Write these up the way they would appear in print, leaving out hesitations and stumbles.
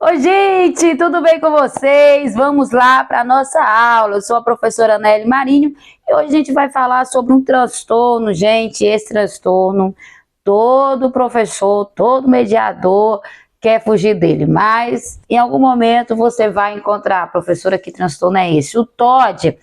Oi, gente, tudo bem com vocês? Vamos lá para a nossa aula. Eu sou a professora Nelly Marinho e hoje a gente vai falar sobre um transtorno, gente. Esse transtorno, todo professor, todo mediador quer fugir dele, mas em algum momento você vai encontrar, professora, que transtorno é esse? O TOD.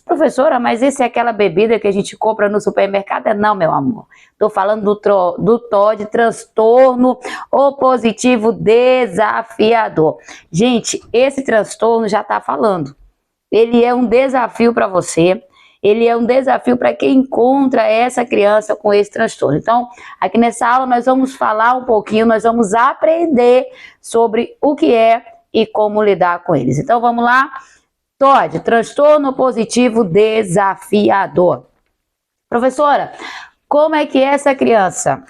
Professora, mas esse é aquela bebida que a gente compra no supermercado? Não, meu amor. Estou falando do TOD, transtorno opositivo desafiador. Gente, esse transtorno já está falando. Ele é um desafio para você. Ele é um desafio para quem encontra essa criança com esse transtorno. Então, aqui nessa aula nós vamos falar um pouquinho, nós vamos aprender sobre o que é e como lidar com eles. Então, vamos lá. TOD, transtorno positivo desafiador. Professora, como é que é essa criança?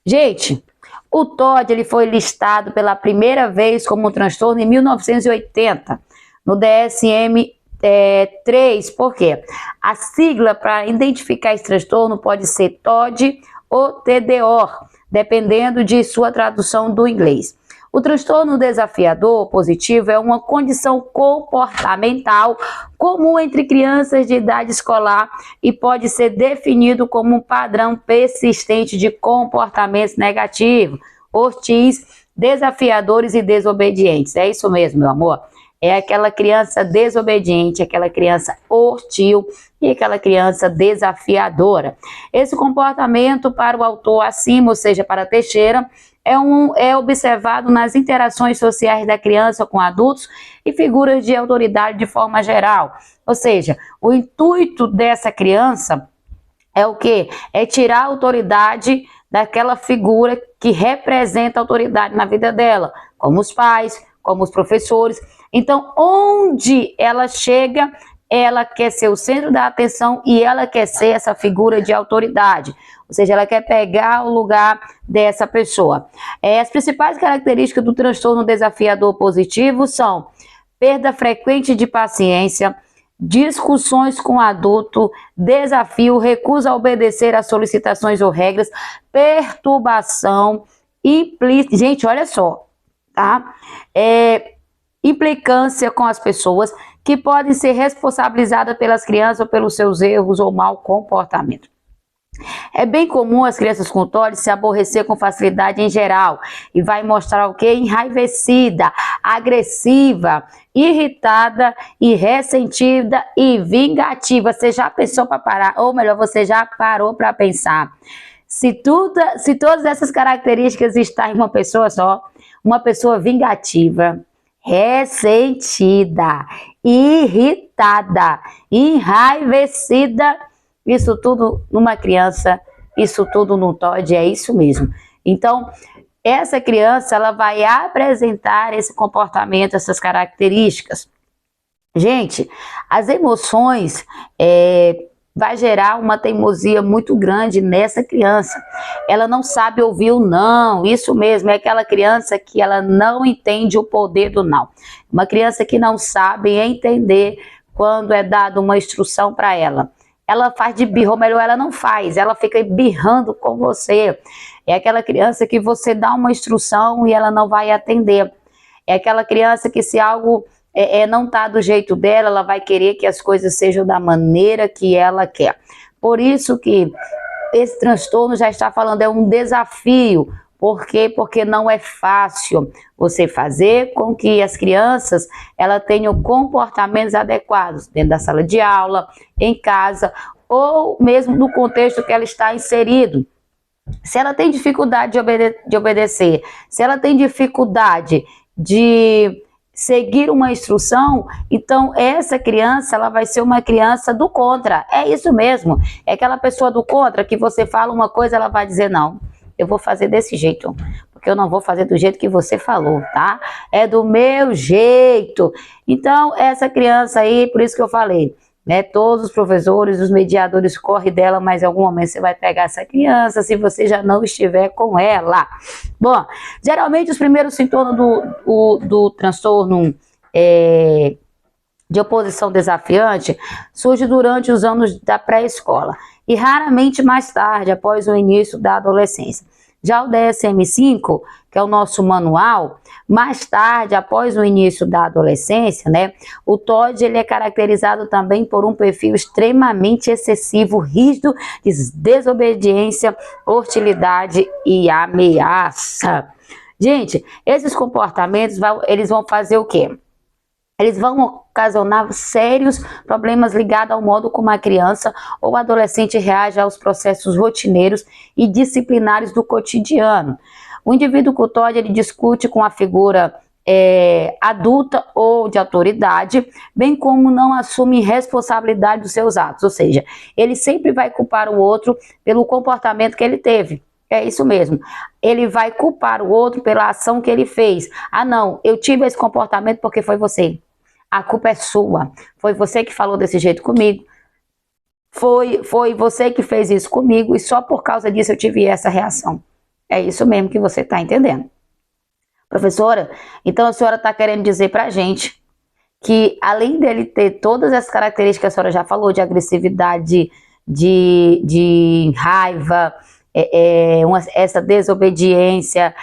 Gente, o TOD ele foi listado pela primeira vez como um transtorno em 1980, no DSM-3. Por quê? A sigla para identificar esse transtorno pode ser TOD ou TDOR, dependendo de sua tradução do inglês. O transtorno desafiador positivo é uma condição comportamental comum entre crianças de idade escolar e pode ser definido como um padrão persistente de comportamentos negativos, hostis, desafiadores e desobedientes. É isso mesmo, meu amor. É aquela criança desobediente, aquela criança hostil e aquela criança desafiadora. Esse comportamento para o autor acima, ou seja, para Teixeira, é observado nas interações sociais da criança com adultos e figuras de autoridade de forma geral. Ou seja, o intuito dessa criança é o quê? É tirar a autoridade daquela figura que representa a autoridade na vida dela, como os pais, como os professores. Então, onde ela chega, ela quer ser o centro da atenção e ela quer ser essa figura de autoridade. Ou seja, ela quer pegar o lugar dessa pessoa. As principais características do transtorno desafiador positivo são perda frequente de paciência, discussões com adulto, desafio, recusa a obedecer às solicitações ou regras, perturbação, gente, olha só, tá? Implicância com as pessoas que podem ser responsabilizadas pelas crianças ou pelos seus erros ou mau comportamento. É bem comum as crianças com TOD se aborrecer com facilidade em geral e vai mostrar o quê? Enraivecida, agressiva, irritada e ressentida e vingativa. Você já pensou para parar? Ou melhor, você já parou para pensar? Se todas essas características estão em uma pessoa só, uma pessoa vingativa, ressentida, irritada, enraivecida, isso tudo numa criança, isso tudo no TOD, é isso mesmo. Então, essa criança, ela vai apresentar esse comportamento, essas características. Gente, as emoções vai gerar uma teimosia muito grande nessa criança. Ela não sabe ouvir o não, isso mesmo, é aquela criança que ela não entende o poder do não. Uma criança que não sabe entender quando é dada uma instrução para ela. Ela faz de birra, ou melhor, ela não faz, ela fica birrando com você. É aquela criança que você dá uma instrução e ela não vai atender. É aquela criança que se algo não está do jeito dela, ela vai querer que as coisas sejam da maneira que ela quer. Por isso que esse transtorno já está falando, é um desafio. Por quê? Porque não é fácil você fazer com que as crianças elas tenham comportamentos adequados dentro da sala de aula, em casa, ou mesmo no contexto que ela está inserido. Se ela tem dificuldade de obedecer, se ela tem dificuldade de seguir uma instrução, então essa criança ela vai ser uma criança do contra. É isso mesmo, é aquela pessoa do contra que você fala uma coisa, ela vai dizer não. Eu vou fazer desse jeito, porque eu não vou fazer do jeito que você falou, tá? É do meu jeito. Então, essa criança aí, por isso que eu falei, né? Todos os professores, os mediadores correm dela, mas em algum momento você vai pegar essa criança, se você já não estiver com ela. Bom, geralmente os primeiros sintomas do transtorno de oposição desafiante surge durante os anos da pré-escola e raramente mais tarde, após o início da adolescência. Já o DSM-5, que é o nosso manual, mais tarde, após o início da adolescência, né, o TOD ele é caracterizado também por um perfil extremamente excessivo, rígido, de desobediência, hostilidade e ameaça. Gente, esses comportamentos eles vão fazer o quê? Eles vão ocasionar sérios problemas ligados ao modo como a criança ou adolescente reage aos processos rotineiros e disciplinares do cotidiano. O indivíduo com TOD, ele discute com a figura adulta ou de autoridade, bem como não assume responsabilidade dos seus atos, ou seja, ele sempre vai culpar o outro pelo comportamento que ele teve. É isso mesmo. Ele vai culpar o outro pela ação que ele fez. Ah, não, eu tive esse comportamento porque foi você. A culpa é sua. Foi você que falou desse jeito comigo. Foi você que fez isso comigo e só por causa disso eu tive essa reação. É isso mesmo que você está entendendo. Professora, então a senhora está querendo dizer pra gente que além dele ter todas essas características que a senhora já falou, de agressividade, de raiva, essa desobediência,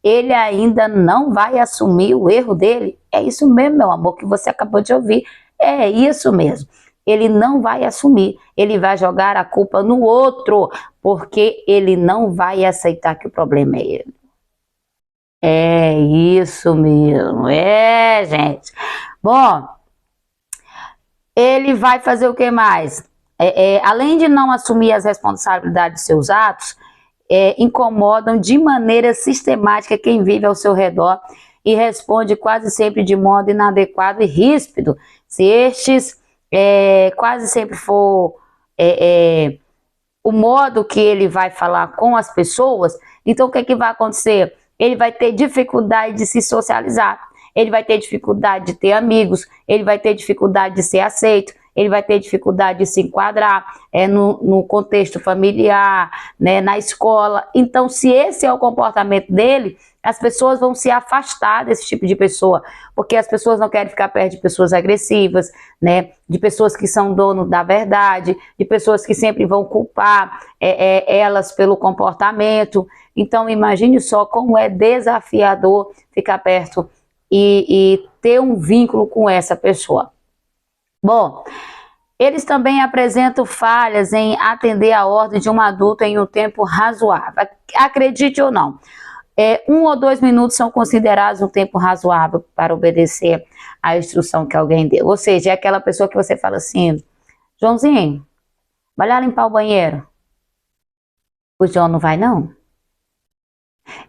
ele ainda não vai assumir o erro dele? É isso mesmo, meu amor, que você acabou de ouvir. É isso mesmo. Ele não vai assumir, ele vai jogar a culpa no outro, porque ele não vai aceitar que o problema é ele. É isso mesmo, gente. Bom, ele vai fazer o que mais? Além de não assumir as responsabilidades de seus atos, incomodam de maneira sistemática quem vive ao seu redor e responde quase sempre de modo inadequado e ríspido. Se estes quase sempre for o modo que ele vai falar com as pessoas, então o que é que vai acontecer? Ele vai ter dificuldade de se socializar, ele vai ter dificuldade de ter amigos, ele vai ter dificuldade de ser aceito, ele vai ter dificuldade de se enquadrar no contexto familiar, né, na escola. Então, se esse é o comportamento dele, as pessoas vão se afastar desse tipo de pessoa, porque as pessoas não querem ficar perto de pessoas agressivas, né, de pessoas que são donos da verdade, de pessoas que sempre vão culpar elas pelo comportamento. Então, imagine só como é desafiador ficar perto e ter um vínculo com essa pessoa. Bom, eles também apresentam falhas em atender a ordem de um adulto em um tempo razoável. Acredite ou não, 1 ou 2 minutos são considerados um tempo razoável para obedecer à instrução que alguém deu. Ou seja, é aquela pessoa que você fala assim: Joãozinho, vai lá limpar o banheiro. O João não vai, não.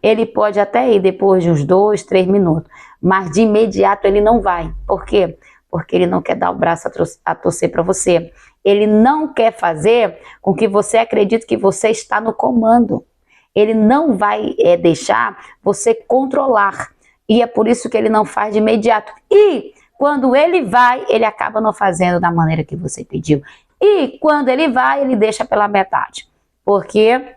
Ele pode até ir depois de uns 2, 3 minutos, mas de imediato ele não vai. Por quê? Porque ele não quer dar o braço a torcer para você. Ele não quer fazer com que você acredite que você está no comando. Ele não vai deixar você controlar. E é por isso que ele não faz de imediato. E quando ele vai, ele acaba não fazendo da maneira que você pediu. E quando ele vai, ele deixa pela metade. Por quê?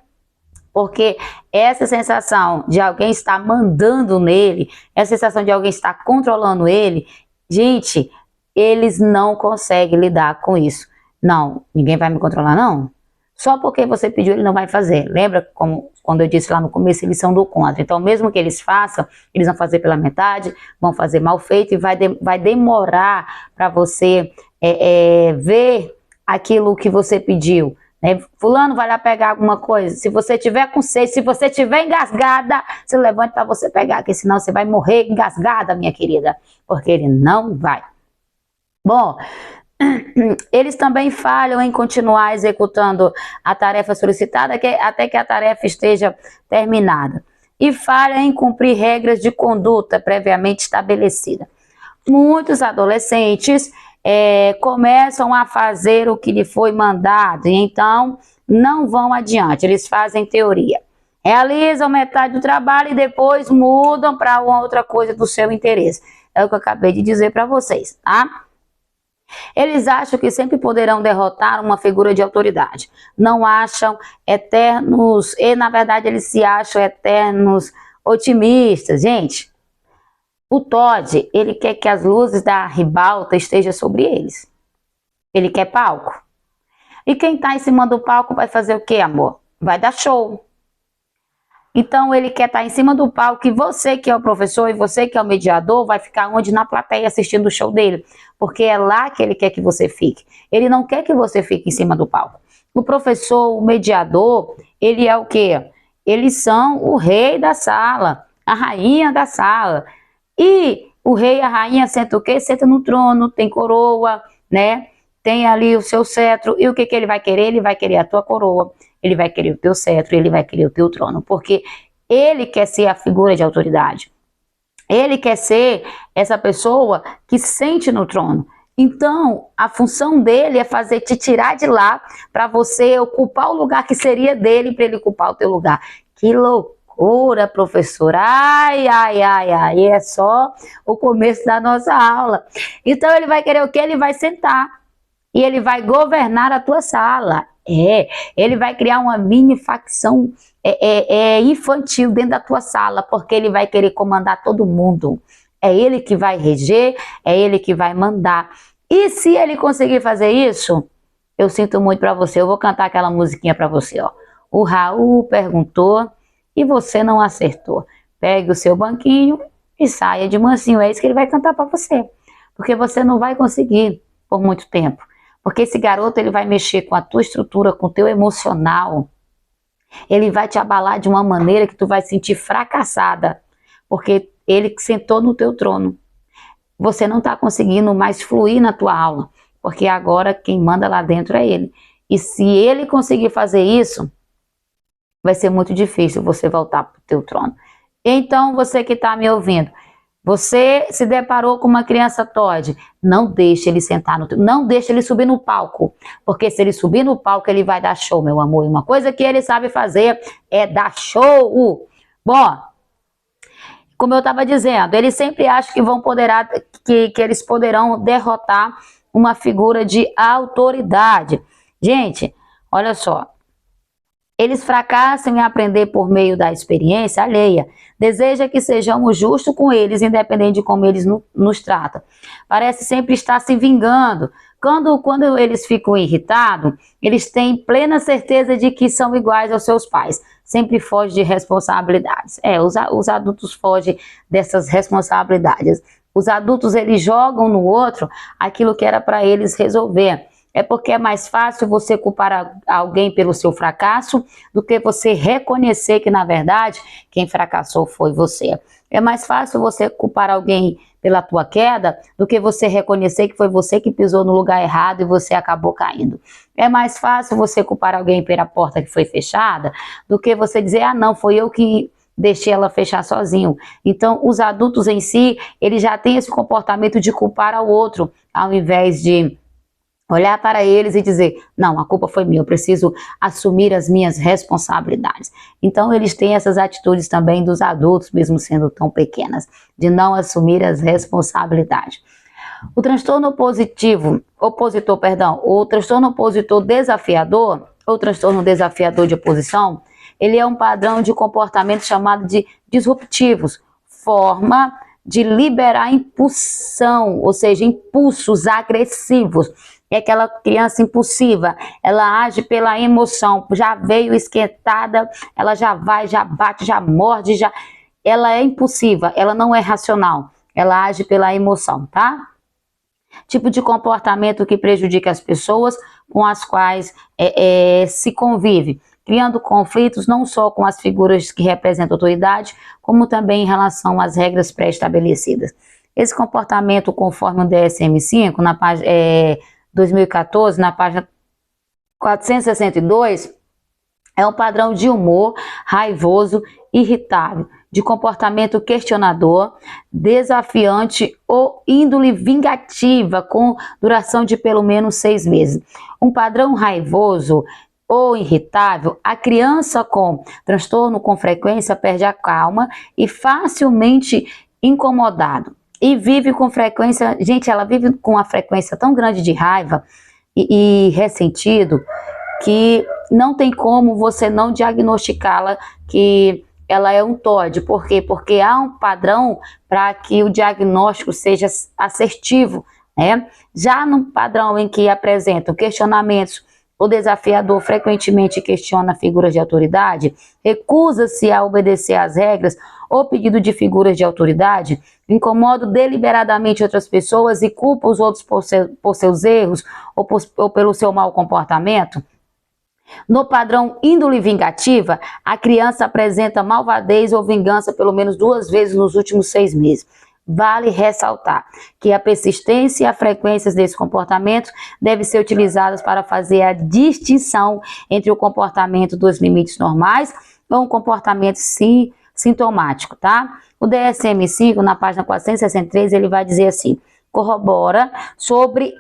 Porque essa sensação de alguém estar mandando nele, essa sensação de alguém estar controlando ele, gente, eles não conseguem lidar com isso. Não, ninguém vai me controlar, não. Só porque você pediu, ele não vai fazer. Lembra como quando eu disse lá no começo, eles são do contra. Então, mesmo que eles façam, eles vão fazer pela metade, vão fazer mal feito e vai demorar para você ver aquilo que você pediu. Né? Fulano vai lá pegar alguma coisa. Se você tiver com sede, se você tiver engasgada, se levante para você pegar, porque senão você vai morrer engasgada, minha querida, porque ele não vai. Bom, eles também falham em continuar executando a tarefa solicitada até que a tarefa esteja terminada. E falham em cumprir regras de conduta previamente estabelecidas. Muitos adolescentes começam a fazer o que lhe foi mandado e então não vão adiante. Eles fazem teoria, realizam metade do trabalho e depois mudam para outra coisa do seu interesse. É o que eu acabei de dizer para vocês, tá? Eles acham que sempre poderão derrotar uma figura de autoridade. Não acham eternos, e na verdade eles se acham eternos otimistas. Gente, o TOD, ele quer que as luzes da ribalta estejam sobre eles. Ele quer palco. E quem está em cima do palco vai fazer o quê, amor? Vai dar show. Então ele quer estar em cima do palco e você que é o professor e você que é o mediador vai ficar onde? Na plateia assistindo o show dele, porque é lá que ele quer que você fique. Ele não quer que você fique em cima do palco. O professor, o mediador, ele é o quê? Eles são o rei da sala, a rainha da sala. E o rei e a rainha senta o quê? Senta no trono, tem coroa, né? Tem ali o seu cetro. E o que que ele vai querer? Ele vai querer a tua coroa, ele vai querer o teu cetro, ele vai querer o teu trono, porque ele quer ser a figura de autoridade. Ele quer ser essa pessoa que sente no trono. Então, a função dele é fazer te tirar de lá para você ocupar o lugar que seria dele para ele ocupar o teu lugar. Que loucura, professor. Ai, ai, ai, ai. É só o começo da nossa aula. Então, ele vai querer o quê? Ele vai sentar e ele vai governar a tua sala. Ele vai criar uma mini facção infantil dentro da tua sala, porque ele vai querer comandar todo mundo. É ele que vai reger, é ele que vai mandar. E se ele conseguir fazer isso, eu sinto muito pra você. Eu vou cantar aquela musiquinha pra você, ó. O Raul perguntou e você não acertou. Pegue o seu banquinho e saia de mansinho. É isso que ele vai cantar pra você. Porque você não vai conseguir por muito tempo. Porque esse garoto, ele vai mexer com a tua estrutura, com o teu emocional. Ele vai te abalar de uma maneira que tu vai se sentir fracassada. Porque ele sentou no teu trono. Você não está conseguindo mais fluir na tua aula. Porque agora quem manda lá dentro é ele. E se ele conseguir fazer isso, vai ser muito difícil você voltar para o teu trono. Então, você que está me ouvindo, você se deparou com uma criança TOD, não deixe ele sentar no trono, não deixe ele subir no palco, porque se ele subir no palco, ele vai dar show, meu amor. E uma coisa que ele sabe fazer é dar show. Bom, como eu estava dizendo, eles sempre acham que eles poderão derrotar uma figura de autoridade. Gente, olha só. Eles fracassam em aprender por meio da experiência alheia. Deseja que sejamos justos com eles, independente de como eles nos tratam. Parece sempre estar se vingando. Quando eles ficam irritados, eles têm plena certeza de que são iguais aos seus pais. Sempre fogem de responsabilidades. Os adultos fogem dessas responsabilidades. Os adultos, eles jogam no outro aquilo que era para eles resolver. É porque é mais fácil você culpar alguém pelo seu fracasso do que você reconhecer que, na verdade, quem fracassou foi você. É mais fácil você culpar alguém pela tua queda do que você reconhecer que foi você que pisou no lugar errado e você acabou caindo. É mais fácil você culpar alguém pela porta que foi fechada do que você dizer, ah, não, foi eu que deixei ela fechar sozinho. Então, os adultos em si, eles já têm esse comportamento de culpar ao outro, ao invés de olhar para eles e dizer, não, a culpa foi minha, eu preciso assumir as minhas responsabilidades. Então, eles têm essas atitudes também dos adultos, mesmo sendo tão pequenas, de não assumir as responsabilidades. O transtorno o transtorno opositor desafiador, ou transtorno desafiador de oposição, ele é um padrão de comportamento chamado de disruptivos, forma de liberar impulsão, ou seja, impulsos agressivos. É aquela criança impulsiva, ela age pela emoção, já veio esquentada, ela já vai, já bate, já morde, ela é impulsiva, ela não é racional, ela age pela emoção, tá? Tipo de comportamento que prejudica as pessoas com as quais se convive, criando conflitos não só com as figuras que representam autoridade, como também em relação às regras pré-estabelecidas. Esse comportamento, conforme o DSM-5, na página 2014, na página 462, é um padrão de humor raivoso, irritável, de comportamento questionador, desafiante ou índole vingativa, com duração de pelo menos 6 meses. Um padrão raivoso ou irritável, a criança com transtorno com frequência perde a calma e facilmente incomodado. E vive com frequência, gente, ela vive com uma frequência tão grande de raiva e ressentido que não tem como você não diagnosticá-la que ela é um TOD. Por quê? Porque há um padrão para que o diagnóstico seja assertivo, né? Já no padrão em que apresentam questionamentos O desafiador frequentemente questiona figuras de autoridade, recusa-se a obedecer às regras ou pedido de figuras de autoridade, incomoda deliberadamente outras pessoas e culpa os outros por seus erros ou pelo seu mau comportamento. No padrão índole vingativa, a criança apresenta malvadez ou vingança pelo menos 2 vezes nos últimos 6 meses. Vale ressaltar que a persistência e a frequência desses comportamentos devem ser utilizadas para fazer a distinção entre o comportamento dos limites normais ou um comportamento sintomático, tá? O DSM-5, na página 463, ele vai dizer assim: corrobora sobre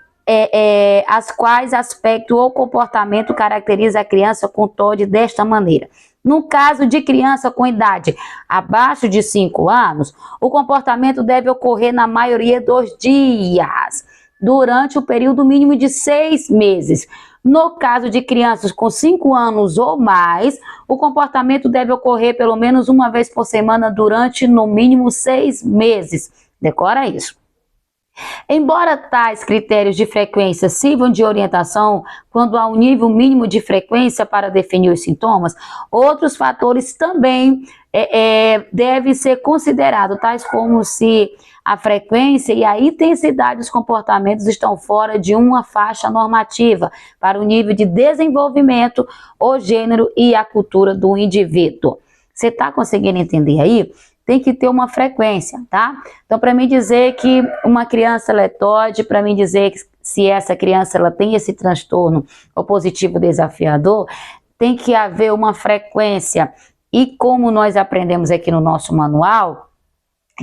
as quais aspecto ou comportamento caracteriza a criança com TOD desta maneira. No caso de criança com idade abaixo de 5 anos, o comportamento deve ocorrer na maioria dos dias, durante o período mínimo de 6 meses. No caso de crianças com 5 anos ou mais, o comportamento deve ocorrer pelo menos uma vez por semana durante no mínimo 6 meses. Decora isso. Embora tais critérios de frequência sirvam de orientação quando há um nível mínimo de frequência para definir os sintomas, outros fatores também devem ser considerados, tais como se a frequência e a intensidade dos comportamentos estão fora de uma faixa normativa para o nível de desenvolvimento, o gênero e a cultura do indivíduo. Você está conseguindo entender aí? Tem que ter uma frequência, tá? Então, para mim dizer que uma criança ela é TOD, para mim dizer que se essa criança ela tem esse transtorno opositivo desafiador, tem que haver uma frequência. E como nós aprendemos aqui no nosso manual,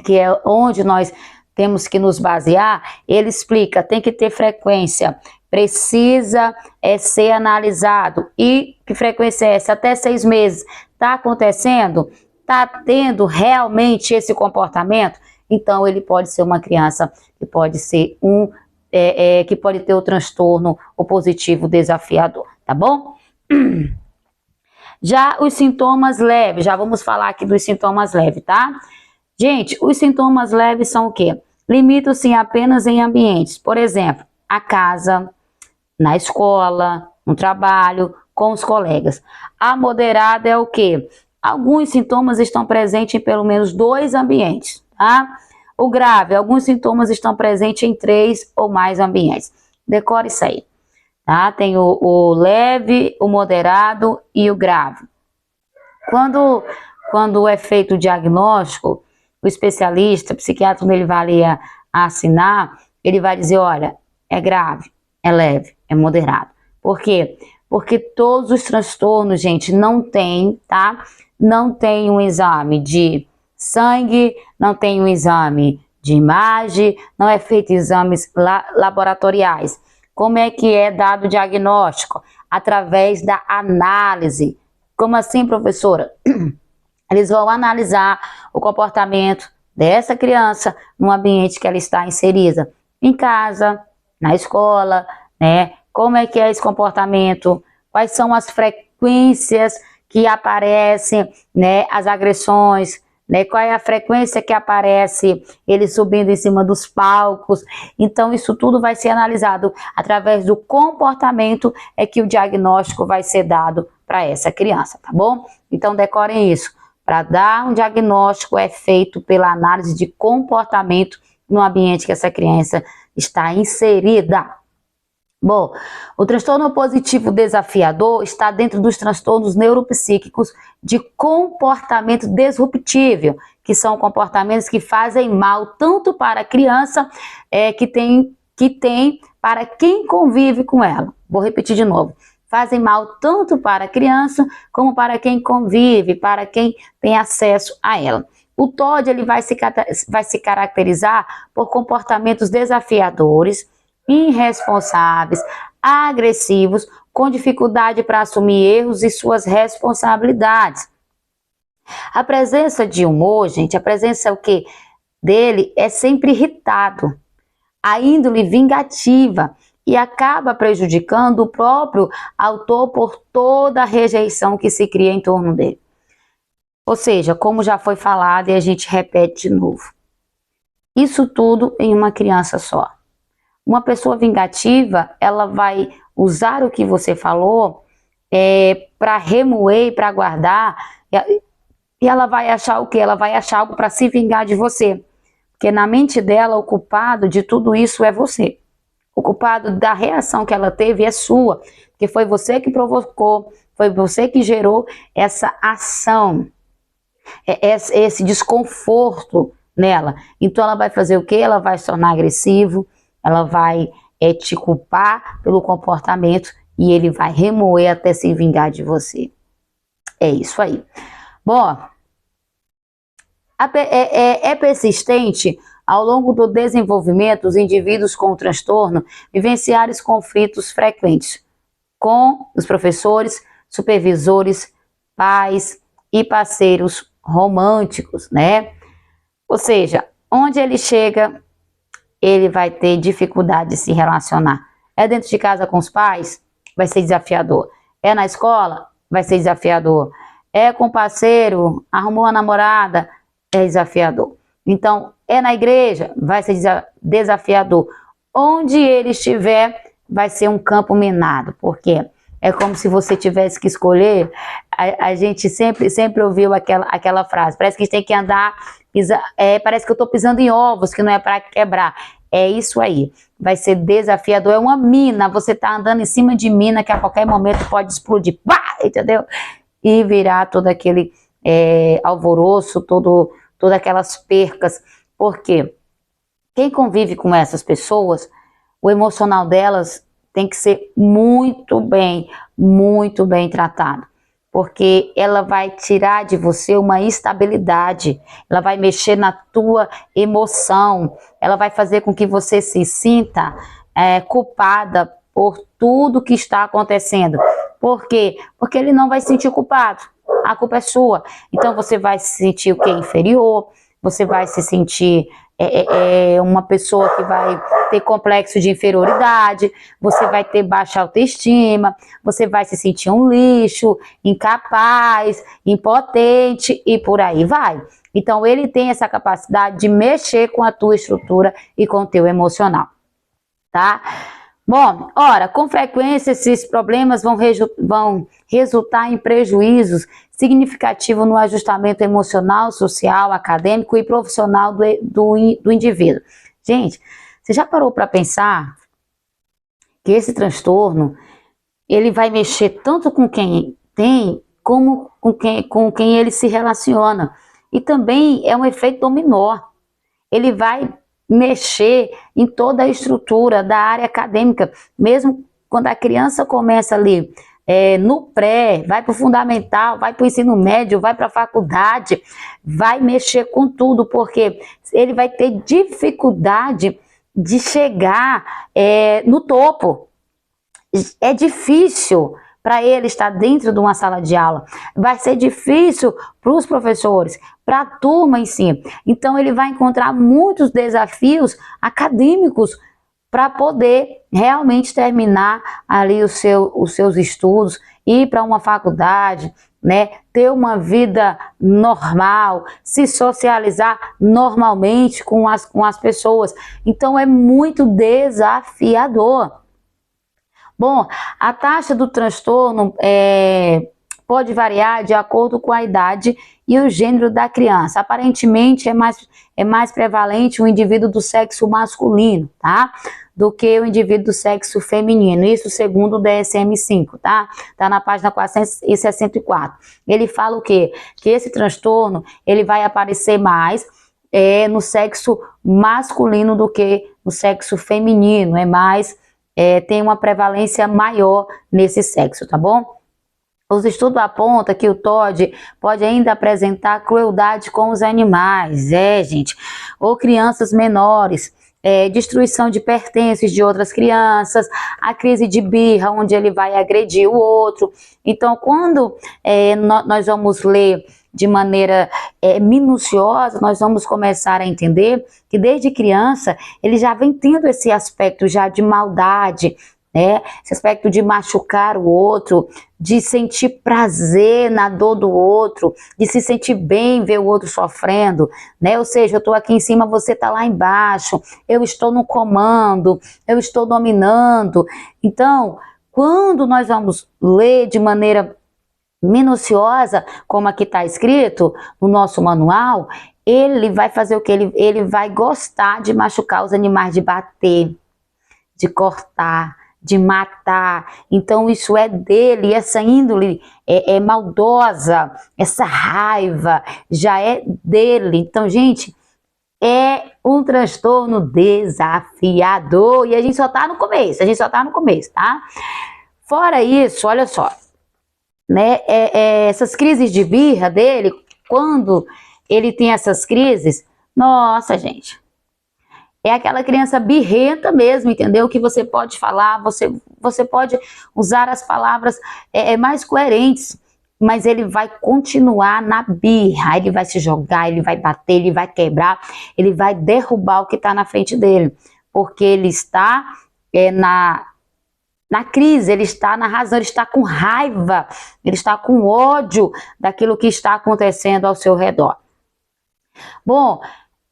que é onde nós temos que nos basear, ele explica, tem que ter frequência, precisa ser analisado. E que frequência é essa? Até 6 meses. Tá acontecendo? Está tendo realmente esse comportamento, então ele pode ser uma criança que pode ser que pode ter o transtorno opositivo desafiador, tá bom? Já os sintomas leves, já vamos falar aqui dos sintomas leves, tá? Gente, os sintomas leves são o quê? Limitam-se apenas em ambientes, por exemplo, a casa, na escola, no trabalho, com os colegas. A moderada é o quê? Alguns sintomas estão presentes em pelo menos 2 ambientes, tá? O grave, alguns sintomas estão presentes em 3 ou mais ambientes. Decore isso aí, tá? Tem o leve, o moderado e o grave. Quando é feito o diagnóstico, o especialista, o psiquiatra, ele vai ali assinar, ele vai dizer, olha, é grave, é leve, é moderado. Por quê? Porque todos os transtornos, gente, não tem, tá? Não tem um exame de sangue, não tem um exame de imagem, não é feito exames laboratoriais. Como é que é dado o diagnóstico? Através da análise. Como assim, professora? Eles vão analisar o comportamento dessa criança no ambiente que ela está inserida. Em casa, na escola, né? Como é que é esse comportamento? Quais são as frequências que aparecem, né, as agressões, né, qual é a frequência que aparece ele subindo em cima dos palcos. Então isso tudo vai ser analisado através do comportamento, é que o diagnóstico vai ser dado para essa criança, tá bom? Então decorem isso, para dar um diagnóstico é feito pela análise de comportamento no ambiente que essa criança está inserida. Bom, o transtorno positivo desafiador está dentro dos transtornos neuropsíquicos de comportamento disruptível, que são comportamentos que fazem mal tanto para a criança que tem para quem convive com ela. Vou repetir de novo. Fazem mal tanto para a criança como para quem convive, para quem tem acesso a ela. O TOD ele vai se caracterizar por comportamentos desafiadores, irresponsáveis, agressivos, com dificuldade para assumir erros e suas responsabilidades. A presença de humor, gente, a presença dele é sempre irritado, a índole vingativa e acaba prejudicando o próprio autor por toda a rejeição que se cria em torno dele. Ou seja, como já foi falado e a gente repete de novo, isso tudo em uma criança só. uma pessoa vingativa, ela vai usar o que você falou para remoer, para guardar, e ela vai achar o quê? Ela vai achar algo para se vingar de você. Porque na mente dela, o culpado de tudo isso é você. O culpado da reação que ela teve é sua. Porque foi você que provocou, foi você que gerou essa ação, esse desconforto nela. Então ela vai fazer o quê? Ela vai se tornar agressivo, ela vai te culpar pelo comportamento e ele vai remoer até se vingar de você. É isso aí. Bom, é persistente ao longo do desenvolvimento os indivíduos com transtorno vivenciarem conflitos frequentes com os professores, supervisores, pais e parceiros românticos, né? Ou seja, onde ele chega, ele vai ter dificuldade de se relacionar. É dentro de casa com os pais? Vai ser desafiador. É na escola? Vai ser desafiador. É com o parceiro? Arrumou uma namorada? É desafiador. Então, é na igreja? Vai ser desafiador. Onde ele estiver, vai ser um campo minado. Por quê? É como se você tivesse que escolher. A gente sempre ouviu aquela frase. Parece que a gente tem que andar, parece que eu estou pisando em ovos, que não é para quebrar. É isso aí. Vai ser desafiador. É uma mina. Você está andando em cima de mina que a qualquer momento pode explodir. Pá! Entendeu? E virar todo aquele alvoroço, todas aquelas percas. Por quê? Quem convive com essas pessoas, o emocional delas tem que ser muito bem tratado. Porque ela vai tirar de você uma estabilidade, ela vai mexer na tua emoção, ela vai fazer com que você se sinta culpada por tudo que está acontecendo. Por quê? Porque ele não vai se sentir culpado, a culpa é sua. Então você vai se sentir o quê? Inferior, você vai se sentir uma pessoa que vai ter complexo de inferioridade, você vai ter baixa autoestima, você vai se sentir um lixo, incapaz, impotente e por aí vai. Então ele tem essa capacidade de mexer com a tua estrutura e com o teu emocional, tá? Bom, ora, com frequência esses problemas vão resultar em prejuízos significativos no ajustamento emocional, social, acadêmico e profissional do indivíduo. Gente, você já parou para pensar que esse transtorno, ele vai mexer tanto com quem tem, como com quem ele se relaciona. E também é um efeito dominó. Ele vai mexer em toda a estrutura da área acadêmica, mesmo quando a criança começa ali no pré, vai para o fundamental, vai para o ensino médio, vai para a faculdade, vai mexer com tudo, porque ele vai ter dificuldade de chegar no topo. É difícil para ele estar dentro de uma sala de aula, vai ser difícil para os professores, para a turma em si. Então ele vai encontrar muitos desafios acadêmicos para poder realmente terminar ali os seus estudos, ir para uma faculdade, né, ter uma vida normal, se socializar normalmente com as pessoas. Então é muito desafiador. Bom, a taxa do transtorno pode variar de acordo com a idade e o gênero da criança. Aparentemente é mais prevalente o indivíduo do sexo masculino, tá? Do que o indivíduo do sexo feminino. Isso segundo o DSM-5, tá? Tá na página 464. Ele fala o quê? Que esse transtorno, ele vai aparecer mais no sexo masculino do que no sexo feminino. Tem uma prevalência maior nesse sexo, tá bom? Os estudos apontam que o TOD pode ainda apresentar crueldade com os animais, gente, ou crianças menores, destruição de pertences de outras crianças, a crise de birra, onde ele vai agredir o outro. Então, quando nós vamos ler de maneira minuciosa, nós vamos começar a entender que desde criança ele já vem tendo esse aspecto já de maldade, né? Esse aspecto de machucar o outro, de sentir prazer na dor do outro, de se sentir bem ver o outro sofrendo, né? Ou seja, eu estou aqui em cima, você está lá embaixo, eu estou no comando, eu estou dominando. Então, quando nós vamos ler de maneira minuciosa, como aqui está escrito no nosso manual, ele vai fazer o que? Ele vai gostar de machucar os animais, de bater, de cortar, de matar. Então isso é dele, essa índole é maldosa, essa raiva já é dele. Então, gente, é um transtorno desafiador e a gente só tá no começo, tá? Fora isso, olha só, né, essas crises de birra dele, quando ele tem essas crises, nossa, gente, é aquela criança birrenta mesmo, entendeu? Que você pode falar, você pode usar as palavras mais coerentes, mas ele vai continuar na birra, ele vai se jogar, ele vai bater, ele vai quebrar, ele vai derrubar o que está na frente dele, porque ele está na crise, ele está na razão, ele está com raiva, ele está com ódio daquilo que está acontecendo ao seu redor. Bom,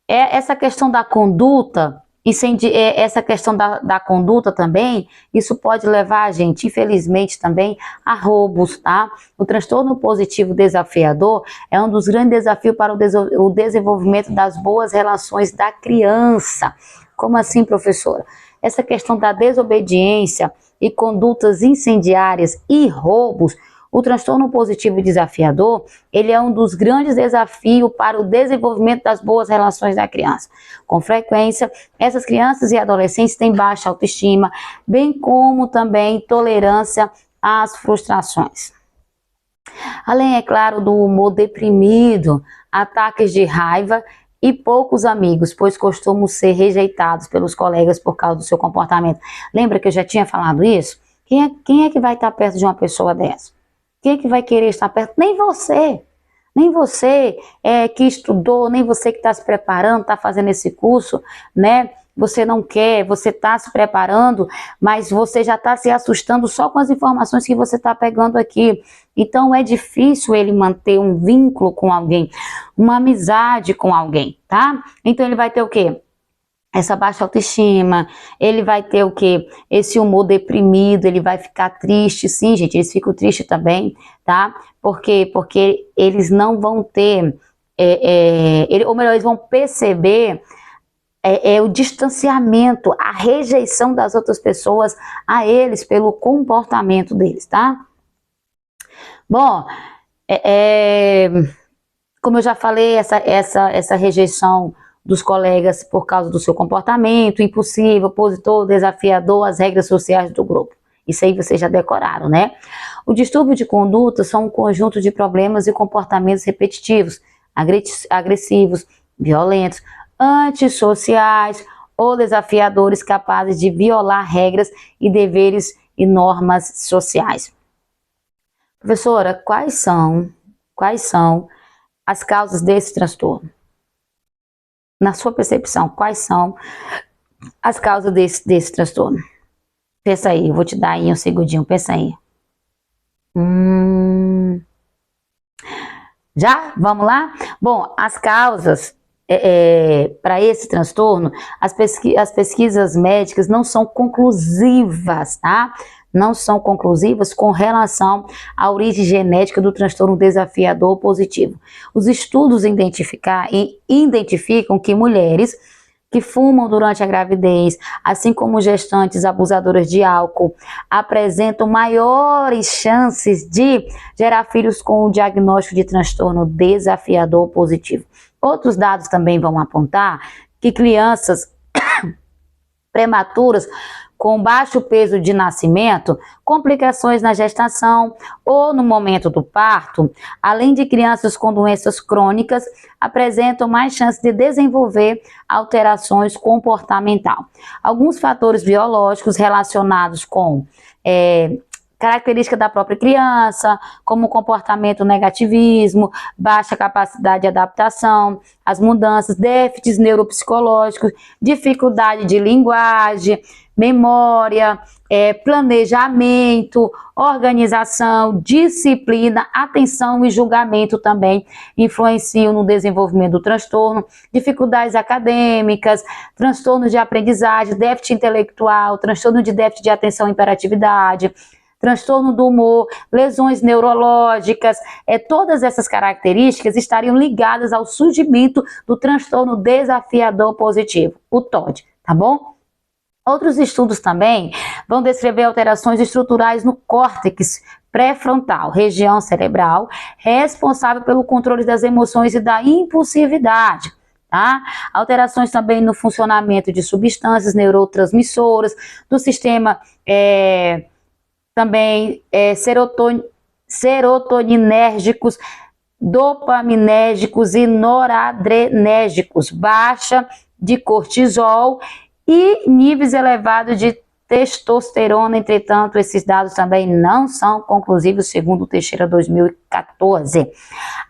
essa questão da conduta, essa questão da conduta também, isso pode levar a gente, infelizmente também, a roubos, tá? O transtorno positivo desafiador é um dos grandes desafios para o desenvolvimento das boas relações da criança. Como assim, professora? Essa questão da desobediência e condutas incendiárias e roubos, o transtorno positivo desafiador, ele é um dos grandes desafios para o desenvolvimento das boas relações da criança. Com frequência, essas crianças e adolescentes têm baixa autoestima, bem como também tolerância às frustrações. Além, é claro, do humor deprimido, ataques de raiva e poucos amigos, pois costumam ser rejeitados pelos colegas por causa do seu comportamento. Lembra que eu já tinha falado isso? Quem é que vai estar perto de uma pessoa dessa? Quem é que vai querer estar perto? Nem você que estudou, nem você que está se preparando, está fazendo esse curso, né? Você não quer, você está se preparando, mas você já está se assustando só com as informações que você está pegando aqui. Então é difícil ele manter um vínculo com alguém, uma amizade com alguém, tá? Então ele vai ter o quê? Essa baixa autoestima, ele vai ter o quê? Esse humor deprimido, ele vai ficar triste, sim, gente, eles ficam tristes também, tá? Por quê? Porque eles não vão ter, ou melhor, eles vão perceber o distanciamento, a rejeição das outras pessoas a eles pelo comportamento deles, tá? Bom, como eu já falei, essa rejeição dos colegas por causa do seu comportamento, impossível, opositor, desafiador, as regras sociais do grupo. Isso aí vocês já decoraram, né? O distúrbio de conduta são um conjunto de problemas e comportamentos repetitivos, agressivos, violentos, antissociais ou desafiadores capazes de violar regras e deveres e normas sociais. Professora, quais são as causas desse transtorno? Na sua percepção, quais são as causas desse transtorno? Pensa aí, eu vou te dar aí um segundinho, pensa aí. Já? Vamos lá? Bom, as causas para esse transtorno, as pesquisas médicas não são conclusivas, tá? Não são conclusivas com relação à origem genética do transtorno desafiador positivo. Os estudos identificam que mulheres que fumam durante a gravidez, assim como gestantes abusadoras de álcool, apresentam maiores chances de gerar filhos com o diagnóstico de transtorno desafiador positivo. Outros dados também vão apontar que crianças prematuras com baixo peso de nascimento, complicações na gestação ou no momento do parto, além de crianças com doenças crônicas, apresentam mais chance de desenvolver alterações comportamentais. Alguns fatores biológicos relacionados com característica da própria criança, como comportamento negativismo, baixa capacidade de adaptação às mudanças, déficits neuropsicológicos, dificuldade de linguagem, memória, planejamento, organização, disciplina, atenção e julgamento também influenciam no desenvolvimento do transtorno, dificuldades acadêmicas, transtornos de aprendizagem, déficit intelectual, transtorno de déficit de atenção e hiperatividade, transtorno do humor, lesões neurológicas, todas essas características estariam ligadas ao surgimento do transtorno desafiador positivo, o TOD, tá bom? Outros estudos também vão descrever alterações estruturais no córtex pré-frontal, região cerebral, responsável pelo controle das emoções e da impulsividade. Tá? Alterações também no funcionamento de substâncias neurotransmissoras, do sistema também serotoninérgicos, dopaminérgicos e noradrenérgicos, baixa de cortisol e níveis elevados de testosterona. Entretanto, esses dados também não são conclusivos, segundo o Teixeira 2014.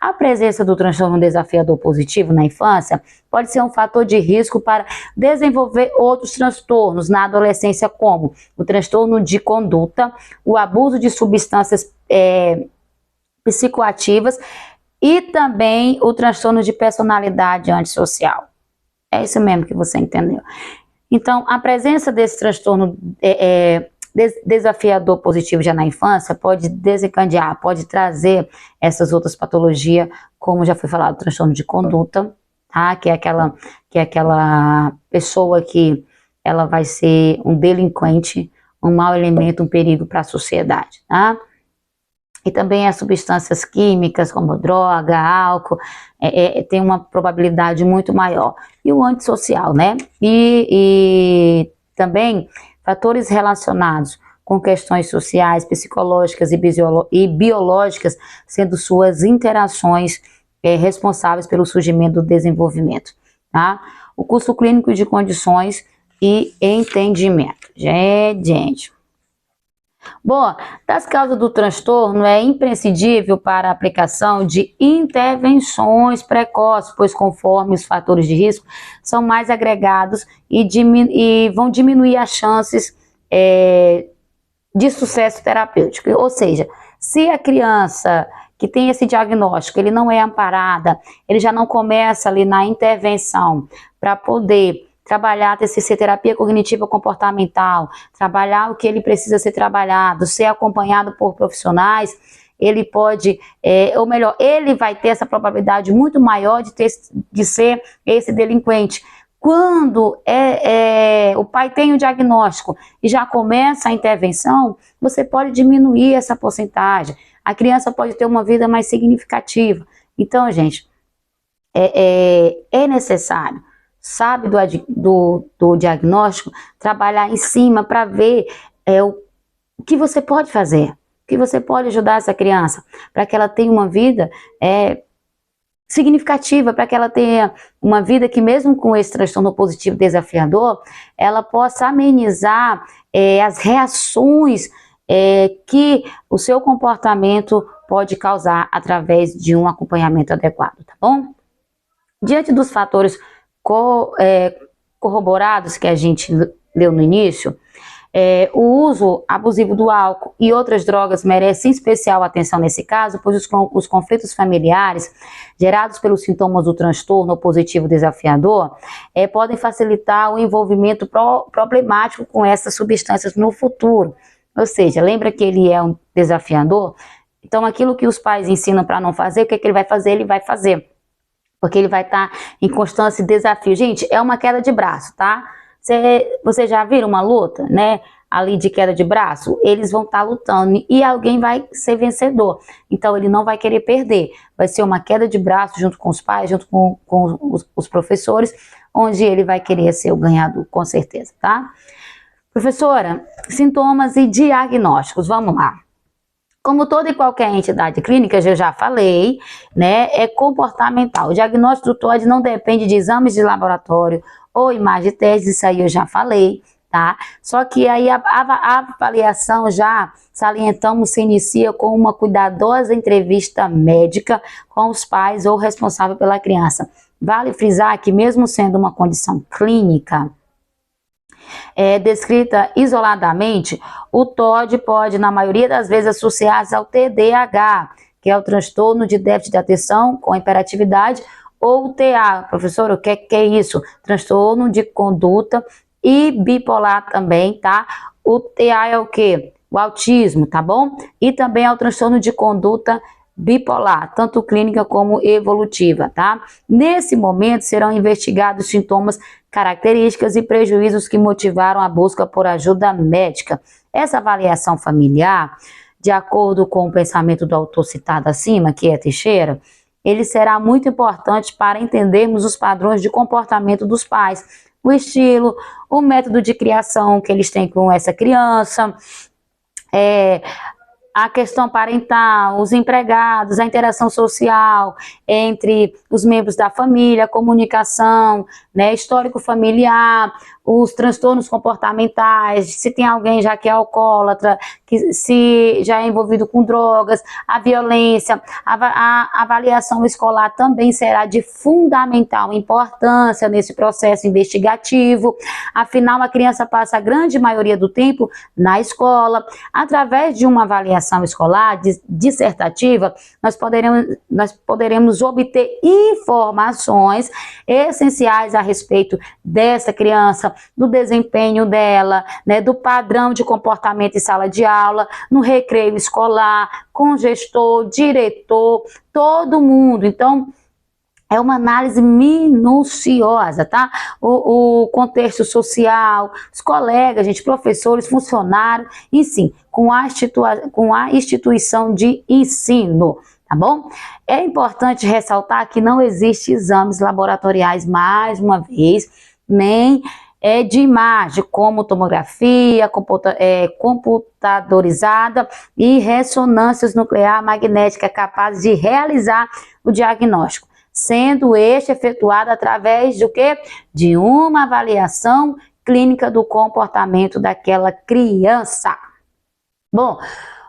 A presença do transtorno desafiador positivo na infância pode ser um fator de risco para desenvolver outros transtornos na adolescência, como o transtorno de conduta, o abuso de substâncias psicoativas e também o transtorno de personalidade antissocial. É isso mesmo que você entendeu. Então, a presença desse transtorno desafiador positivo já na infância pode desencadear, pode trazer essas outras patologias, como já foi falado, transtorno de conduta, tá? Que é aquela pessoa que ela vai ser um delinquente, um mau elemento, um perigo para a sociedade, tá? E também as substâncias químicas, como droga, álcool, tem uma probabilidade muito maior. E o antissocial, né? E também fatores relacionados com questões sociais, psicológicas e biológicas, sendo suas interações responsáveis pelo surgimento do desenvolvimento, tá? O curso clínico de condições e entendimento. Gente. Bom, das causas do transtorno é imprescindível para a aplicação de intervenções precoces, pois conforme os fatores de risco são mais agregados e vão diminuir as chances de sucesso terapêutico. Ou seja, se a criança que tem esse diagnóstico, ele não é amparada, ele já não começa ali na intervenção para poder trabalhar TCC, terapia cognitiva comportamental, trabalhar o que ele precisa ser trabalhado, ser acompanhado por profissionais, ele pode, ou melhor, ele vai ter essa probabilidade muito maior de ser esse delinquente. Quando o pai tem o diagnóstico e já começa a intervenção, você pode diminuir essa porcentagem. A criança pode ter uma vida mais significativa. Então, gente, é necessário, sabe, do diagnóstico, trabalhar em cima para ver o que você pode fazer, o que você pode ajudar essa criança, para que ela tenha uma vida significativa, para que ela tenha uma vida que mesmo com esse transtorno positivo desafiador, ela possa amenizar as reações que o seu comportamento pode causar através de um acompanhamento adequado, tá bom? Diante dos fatores corroborados que a gente leu no início, o uso abusivo do álcool e outras drogas merecem especial atenção nesse caso, pois os conflitos familiares gerados pelos sintomas do transtorno positivo desafiador podem facilitar o envolvimento problemático com essas substâncias no futuro. Ou seja, lembra que ele é um desafiador? Então, aquilo que os pais ensinam para não fazer, o que ele vai fazer? Ele vai fazer. Porque ele vai estar em constante desafio. Gente, é uma queda de braço, tá? Você já viram uma luta, né? Ali de queda de braço, eles vão estar lutando e alguém vai ser vencedor. Então, ele não vai querer perder. Vai ser uma queda de braço junto com os pais, junto com os professores, onde ele vai querer ser o ganhador, com certeza, tá? Professora, sintomas e diagnósticos, vamos lá. Como toda e qualquer entidade clínica, eu já falei, né, é comportamental. O diagnóstico do TOD não depende de exames de laboratório ou imagem de testes, isso aí eu já falei, tá? Só que aí a avaliação já, salientamos, se inicia com uma cuidadosa entrevista médica com os pais ou responsável pela criança. Vale frisar que mesmo sendo uma condição clínica, descrita isoladamente, o TOD pode, na maioria das vezes, associar-se ao TDAH, que é o transtorno de déficit de atenção com hiperatividade, ou TA, professor, o que é isso? Transtorno de conduta e bipolar também, tá? O TA é o quê? O autismo, tá bom? E também é o transtorno de conduta bipolar, tanto clínica como evolutiva, tá? Nesse momento serão investigados sintomas, características e prejuízos que motivaram a busca por ajuda médica. Essa avaliação familiar, de acordo com o pensamento do autor citado acima, que é Teixeira, ele será muito importante para entendermos os padrões de comportamento dos pais, o estilo, o método de criação que eles têm com essa criança, a questão parental, os empregados, a interação social entre os membros da família, a comunicação, né, histórico familiar, os transtornos comportamentais, se tem alguém já que é alcoólatra, que se já é envolvido com drogas, a violência, a avaliação escolar também será de fundamental importância nesse processo investigativo. Afinal, a criança passa a grande maioria do tempo na escola. Através de uma avaliação escolar dissertativa, nós poderemos obter informações essenciais a respeito dessa criança, do desempenho dela, né, do padrão de comportamento em sala de aula, no recreio escolar, com gestor, diretor, todo mundo. Então, é uma análise minuciosa, tá? O contexto social, os colegas, gente, professores, funcionários, enfim, com a instituição de ensino, tá bom? É importante ressaltar que não existe exames laboratoriais, mais uma vez, nem de imagem, como tomografia computadorizada e ressonâncias nuclear magnética capazes de realizar o diagnóstico, sendo este efetuado através do quê? De uma avaliação clínica do comportamento daquela criança. Bom,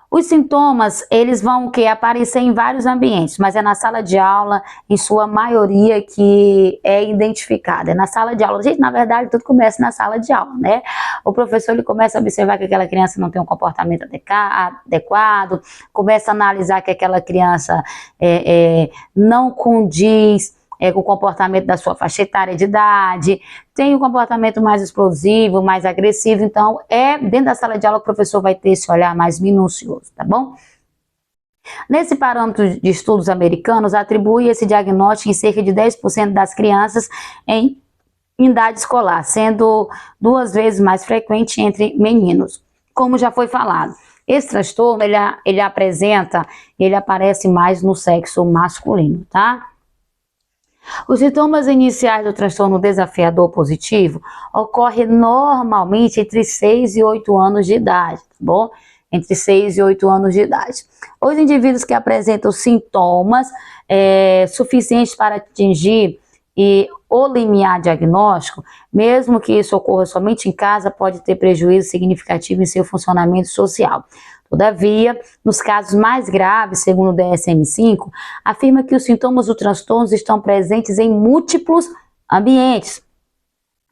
os sintomas, eles vão aparecer em vários ambientes, mas é na sala de aula, em sua maioria, que é identificada. É na sala de aula. Gente, na verdade, tudo começa na sala de aula, né? O professor, ele começa a observar que aquela criança não tem um comportamento adequado, começa a analisar que aquela criança não condiz com o comportamento da sua faixa etária de idade, tem um comportamento mais explosivo, mais agressivo. Então, dentro da sala de aula que o professor vai ter esse olhar mais minucioso, tá bom? Nesse parâmetro de estudos americanos, atribui esse diagnóstico em cerca de 10% das crianças em idade escolar, sendo 2 vezes mais frequente entre meninos, como já foi falado. Esse transtorno, ele aparece mais no sexo masculino, tá? Os sintomas iniciais do transtorno desafiador positivo ocorrem normalmente entre 6 e 8 anos de idade, tá bom? Entre 6 e 8 anos de idade. Os indivíduos que apresentam sintomas suficientes para atingir o limiar diagnóstico, mesmo que isso ocorra somente em casa, pode ter prejuízo significativo em seu funcionamento social. Todavia, nos casos mais graves, segundo o DSM-5, afirma que os sintomas do transtorno estão presentes em múltiplos ambientes,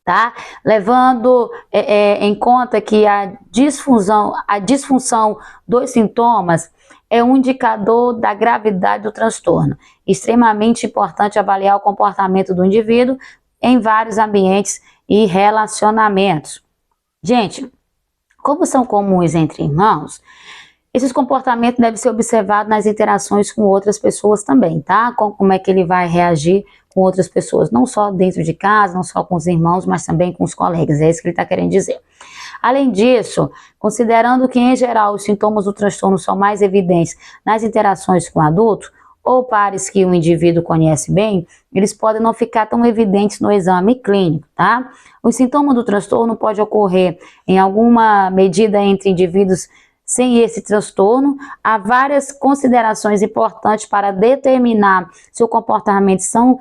tá? Levando em conta que a disfunção dos sintomas é um indicador da gravidade do transtorno. Extremamente importante avaliar o comportamento do indivíduo em vários ambientes e relacionamentos. Gente, como são comuns entre irmãos, esses comportamentos devem ser observados nas interações com outras pessoas também, tá? Como é que ele vai reagir com outras pessoas, não só dentro de casa, não só com os irmãos, mas também com os colegas, é isso que ele está querendo dizer. Além disso, considerando que em geral os sintomas do transtorno são mais evidentes nas interações com adultos, ou pares que o indivíduo conhece bem, eles podem não ficar tão evidentes no exame clínico, tá? Os sintomas do transtorno podem ocorrer em alguma medida entre indivíduos sem esse transtorno. Há várias considerações importantes para determinar se o comportamento são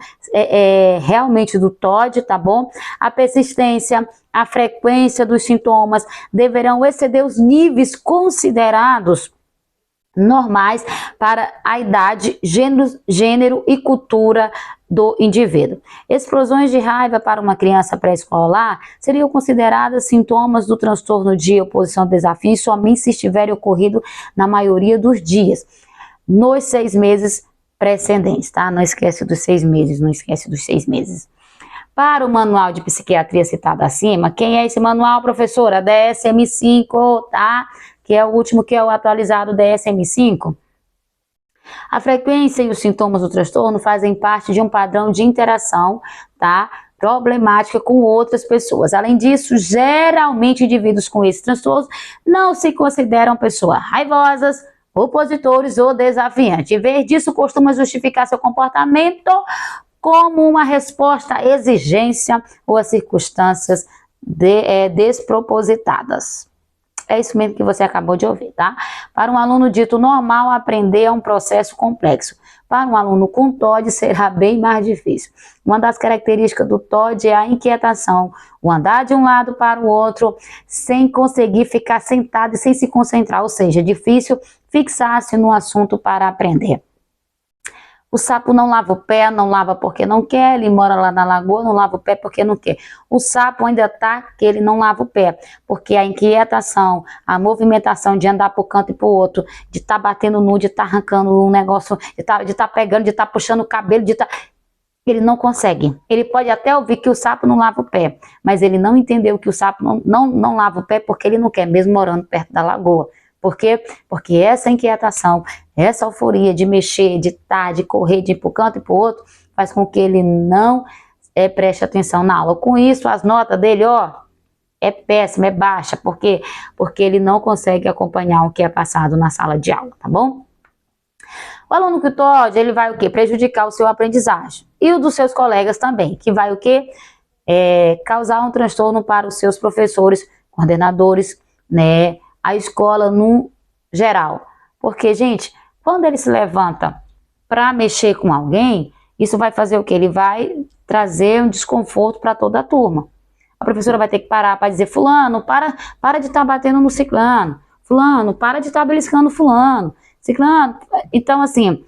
realmente do TOD, tá bom? A persistência, a frequência dos sintomas deverão exceder os níveis considerados normais para a idade, gênero e cultura do indivíduo. Explosões de raiva para uma criança pré-escolar seriam consideradas sintomas do transtorno de oposição ao desafio somente se estiverem ocorrido na maioria dos dias, nos 6 meses precedentes, tá? Não esquece dos 6 meses, não esquece dos 6 meses. Para o manual de psiquiatria citado acima, quem é esse manual, professora? DSM-5, tá? Que é o último, que é o atualizado DSM-5. A frequência e os sintomas do transtorno fazem parte de um padrão de interação, tá, problemática com outras pessoas. Além disso, geralmente indivíduos com esse transtorno não se consideram pessoas raivosas, opositores ou desafiantes. Em vez disso, costuma justificar seu comportamento como uma resposta à exigência ou a circunstâncias despropositadas. É isso mesmo que você acabou de ouvir, tá? Para um aluno dito normal, aprender é um processo complexo. Para um aluno com TOD, será bem mais difícil. Uma das características do TOD é a inquietação, o andar de um lado para o outro, sem conseguir ficar sentado e sem se concentrar, ou seja, é difícil fixar-se no assunto para aprender. O sapo não lava o pé, não lava porque não quer, ele mora lá na lagoa, não lava o pé porque não quer. O sapo ainda tá que ele não lava o pé, porque a inquietação, a movimentação de andar para o canto e para o outro, de estar batendo nu, de estar arrancando um negócio, de estar pegando, de estar puxando o cabelo, ele não consegue. Ele pode até ouvir que o sapo não lava o pé, mas ele não entendeu que o sapo não lava o pé porque ele não quer, mesmo morando perto da lagoa. Por quê? Porque essa inquietação, essa euforia de mexer, de estar, de correr, de ir para um canto e para o outro, faz com que ele não preste atenção na aula. Com isso, as notas dele, ó, é péssima, é baixa. Por quê? Porque ele não consegue acompanhar o que é passado na sala de aula, tá bom? O aluno que TOD, ele vai o quê? Prejudicar o seu aprendizagem. E o dos seus colegas também, que vai o quê? Causar um transtorno para os seus professores, coordenadores, né? A escola no geral. Porque, gente, quando ele se levanta para mexer com alguém, isso vai fazer o quê? Ele vai trazer um desconforto para toda a turma. A professora vai ter que parar para dizer: fulano, para de estar batendo no ciclano. Fulano, para de estar beliscando fulano. Ciclano. Então, assim,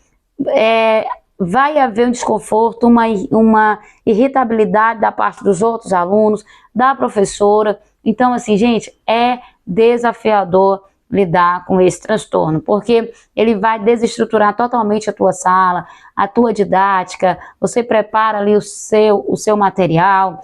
vai haver um desconforto, uma irritabilidade da parte dos outros alunos, da professora. Então, assim, gente, é desafiador lidar com esse transtorno, porque ele vai desestruturar totalmente a tua sala, a tua didática. Você prepara ali o seu material,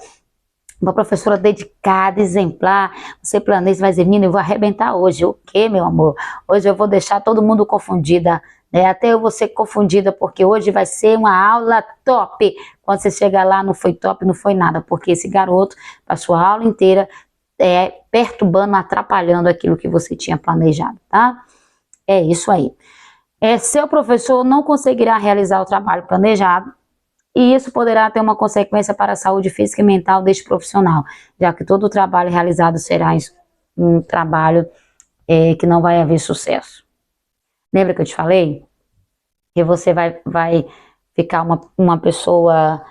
uma professora dedicada, exemplar, você planeja, você vai dizer: menina, eu vou arrebentar hoje. O quê, meu amor? Hoje eu vou deixar todo mundo confundida, né? Até eu vou ser confundida, porque hoje vai ser uma aula top. Quando você chegar lá, não foi top, não foi nada, porque esse garoto passou a aula inteira perturbando, atrapalhando aquilo que você tinha planejado, tá? É isso aí. Seu professor não conseguirá realizar o trabalho planejado, e isso poderá ter uma consequência para a saúde física e mental deste profissional, já que todo o trabalho realizado será um trabalho que não vai haver sucesso. Lembra que eu te falei? Que você vai ficar uma pessoa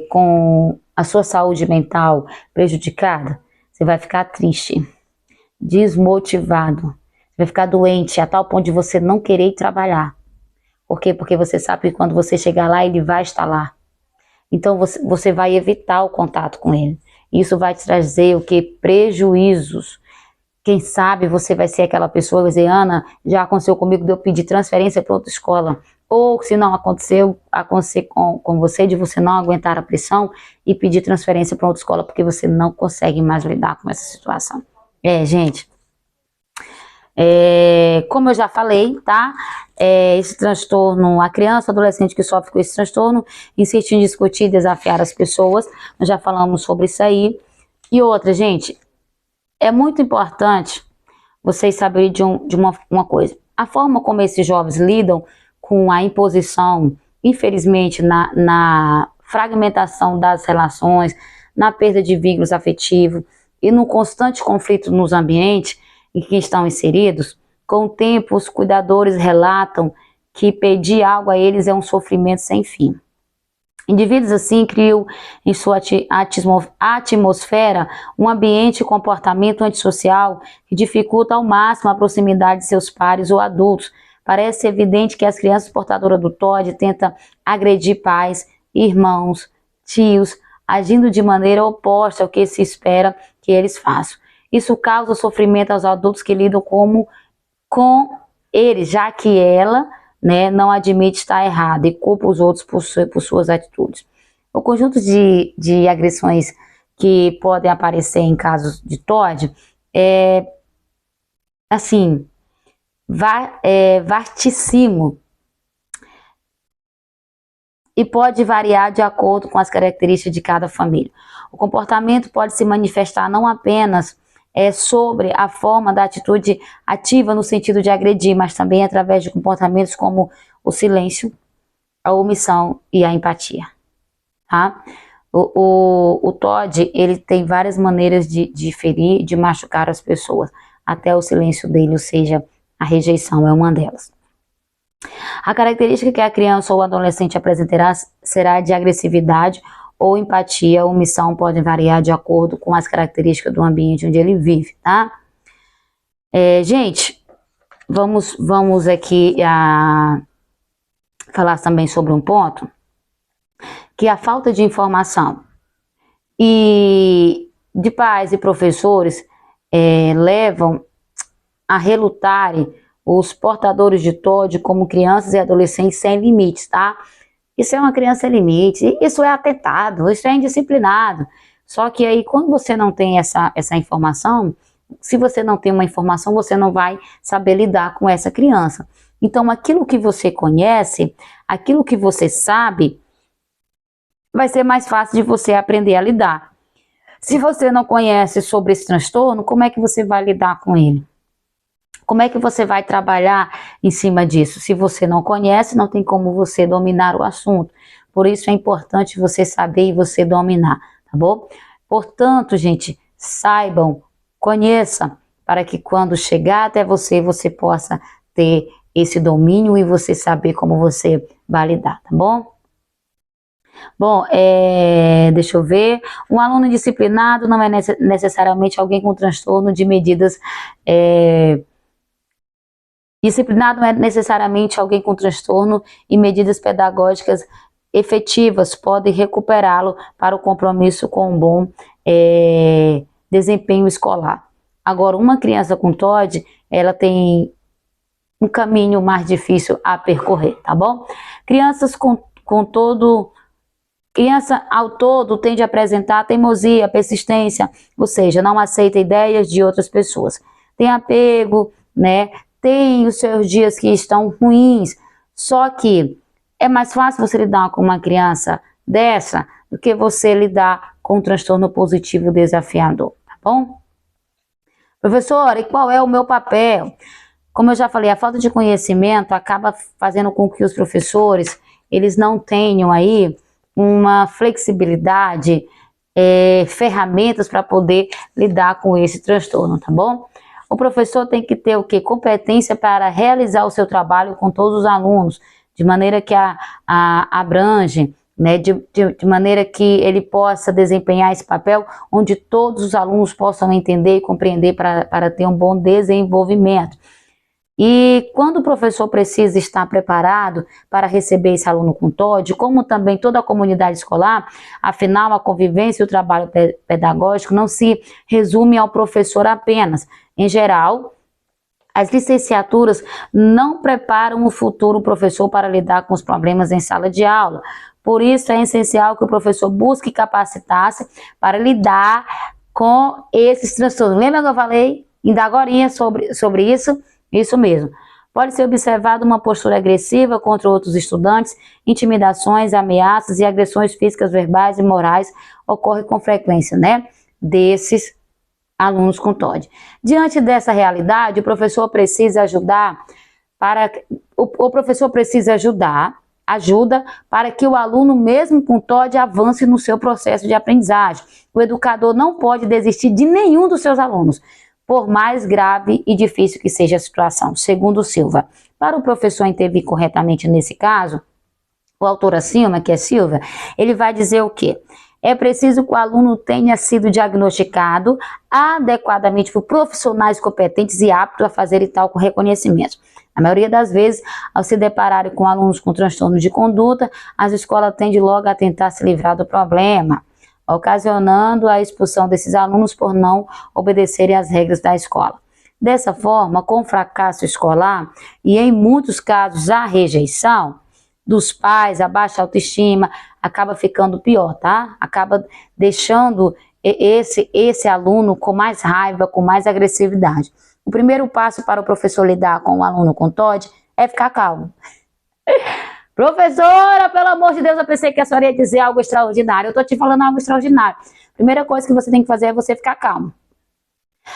com a sua saúde mental prejudicada? Você vai ficar triste, desmotivado, você vai ficar doente a tal ponto de você não querer ir trabalhar. Por quê? Porque você sabe que quando você chegar lá, ele vai estar lá. Então você vai evitar o contato com ele. Isso vai te trazer o quê? Prejuízos. Quem sabe você vai ser aquela pessoa, vai dizer: Ana, já aconteceu comigo de eu pedir transferência para outra escola. Ou se não acontecer com você, de você não aguentar a pressão e pedir transferência para outra escola, porque você não consegue mais lidar com essa situação. Gente, como eu já falei, tá? Esse transtorno, a criança, adolescente que sofre com esse transtorno, insiste em discutir e desafiar as pessoas. Nós já falamos sobre isso aí. E outra, gente, é muito importante vocês saberem de uma coisa. A forma como esses jovens lidam com a imposição, infelizmente, na fragmentação das relações, na perda de vínculos afetivos e no constante conflito nos ambientes em que estão inseridos, Com o tempo, os cuidadores relatam que pedir algo a eles é um sofrimento sem fim. Indivíduos assim criam em sua atmosfera um ambiente e comportamento antissocial que dificulta ao máximo a proximidade de seus pares ou adultos. Parece evidente que as crianças portadoras do TOD tentam agredir pais, irmãos, tios, agindo de maneira oposta ao que se espera que eles façam. Isso causa sofrimento aos adultos que lidam com eles, já que ela, né, não admite estar errada e culpa os outros por suas atitudes. O conjunto de agressões que podem aparecer em casos de TOD é, assim, vastíssimo e pode variar de acordo com as características de cada família. O comportamento pode se manifestar não apenas sobre a forma da atitude ativa no sentido de agredir, mas também através de comportamentos como o silêncio, a omissão e a empatia. Tá? O TOD, ele tem várias maneiras de ferir, de machucar as pessoas. Até o silêncio dele, ou seja, a rejeição é uma delas. A característica que a criança ou adolescente apresentará será de agressividade ou empatia. Omissão pode variar de acordo com as características do ambiente onde ele vive, tá? Gente, vamos aqui falar também sobre um ponto, que a falta de informação e de pais e professores levam a relutarem os portadores de TOD como crianças e adolescentes sem limites, tá? Isso é uma criança sem limite, isso é atentado, isso é indisciplinado. Só que aí, quando você não tem essa informação, se você não tem uma informação, você não vai saber lidar com essa criança. Então, aquilo que você conhece, aquilo que você sabe, vai ser mais fácil de você aprender a lidar. Se você não conhece sobre esse transtorno, como é que você vai lidar com ele? Como é que você vai trabalhar em cima disso? Se você não conhece, não tem como você dominar o assunto. Por isso é importante você saber e você dominar, tá bom? Portanto, gente, saibam, conheçam, para que quando chegar até você, você possa ter esse domínio e você saber como você vai lidar, tá bom? Bom, deixa eu ver. Um aluno disciplinado não é necessariamente alguém com transtorno de medidas... Disciplinado não é necessariamente alguém com transtorno e medidas pedagógicas efetivas podem recuperá-lo para o compromisso com um bom desempenho escolar. Agora, uma criança com TOD, ela tem um caminho mais difícil a percorrer, tá bom? Criança ao todo tende a apresentar teimosia, persistência, ou seja, não aceita ideias de outras pessoas. Tem apego, né? Tem os seus dias que estão ruins, só que é mais fácil você lidar com uma criança dessa do que você lidar com um transtorno positivo desafiador, tá bom? Professora, e qual é o meu papel? Como eu já falei, a falta de conhecimento acaba fazendo com que os professores, eles não tenham aí uma flexibilidade, ferramentas para poder lidar com esse transtorno, tá bom? O professor tem que ter o quê? Competência para realizar o seu trabalho com todos os alunos, de maneira que abrange, né? De maneira que ele possa desempenhar esse papel, onde todos os alunos possam entender e compreender para ter um bom desenvolvimento. E quando o professor precisa estar preparado para receber esse aluno com TOD, como também toda a comunidade escolar, afinal a convivência e o trabalho pedagógico não se resume ao professor apenas. Em geral, as licenciaturas não preparam o futuro professor para lidar com os problemas em sala de aula. Por isso é essencial que o professor busque capacitar-se para lidar com esses transtornos. Lembra que eu falei ainda agorinha sobre isso? Isso mesmo. Pode ser observada uma postura agressiva contra outros estudantes, intimidações, ameaças e agressões físicas, verbais e morais ocorrem com frequência, né? Desses alunos com TOD. Diante dessa realidade, o professor precisa ajuda para que o aluno, mesmo com TOD, avance no seu processo de aprendizagem. O educador não pode desistir de nenhum dos seus alunos, por mais grave e difícil que seja a situação, segundo Silva. Para o professor intervir corretamente nesse caso, o autor acima, que é Silva, ele vai dizer o quê? É preciso que o aluno tenha sido diagnosticado adequadamente por profissionais competentes e aptos a fazer tal reconhecimento. Na maioria das vezes, ao se depararem com alunos com transtorno de conduta, as escolas tendem logo a tentar se livrar do problema, ocasionando a expulsão desses alunos por não obedecerem às regras da escola. Dessa forma, com o fracasso escolar e em muitos casos a rejeição dos pais, a baixa autoestima, acaba ficando pior, tá? Acaba deixando esse aluno com mais raiva, com mais agressividade. O primeiro passo para o professor lidar com o aluno com TOD é ficar calmo. Professora, pelo amor de Deus, eu pensei que a senhora ia dizer algo extraordinário. Eu tô te falando algo extraordinário. Primeira coisa que você tem que fazer é você ficar calmo.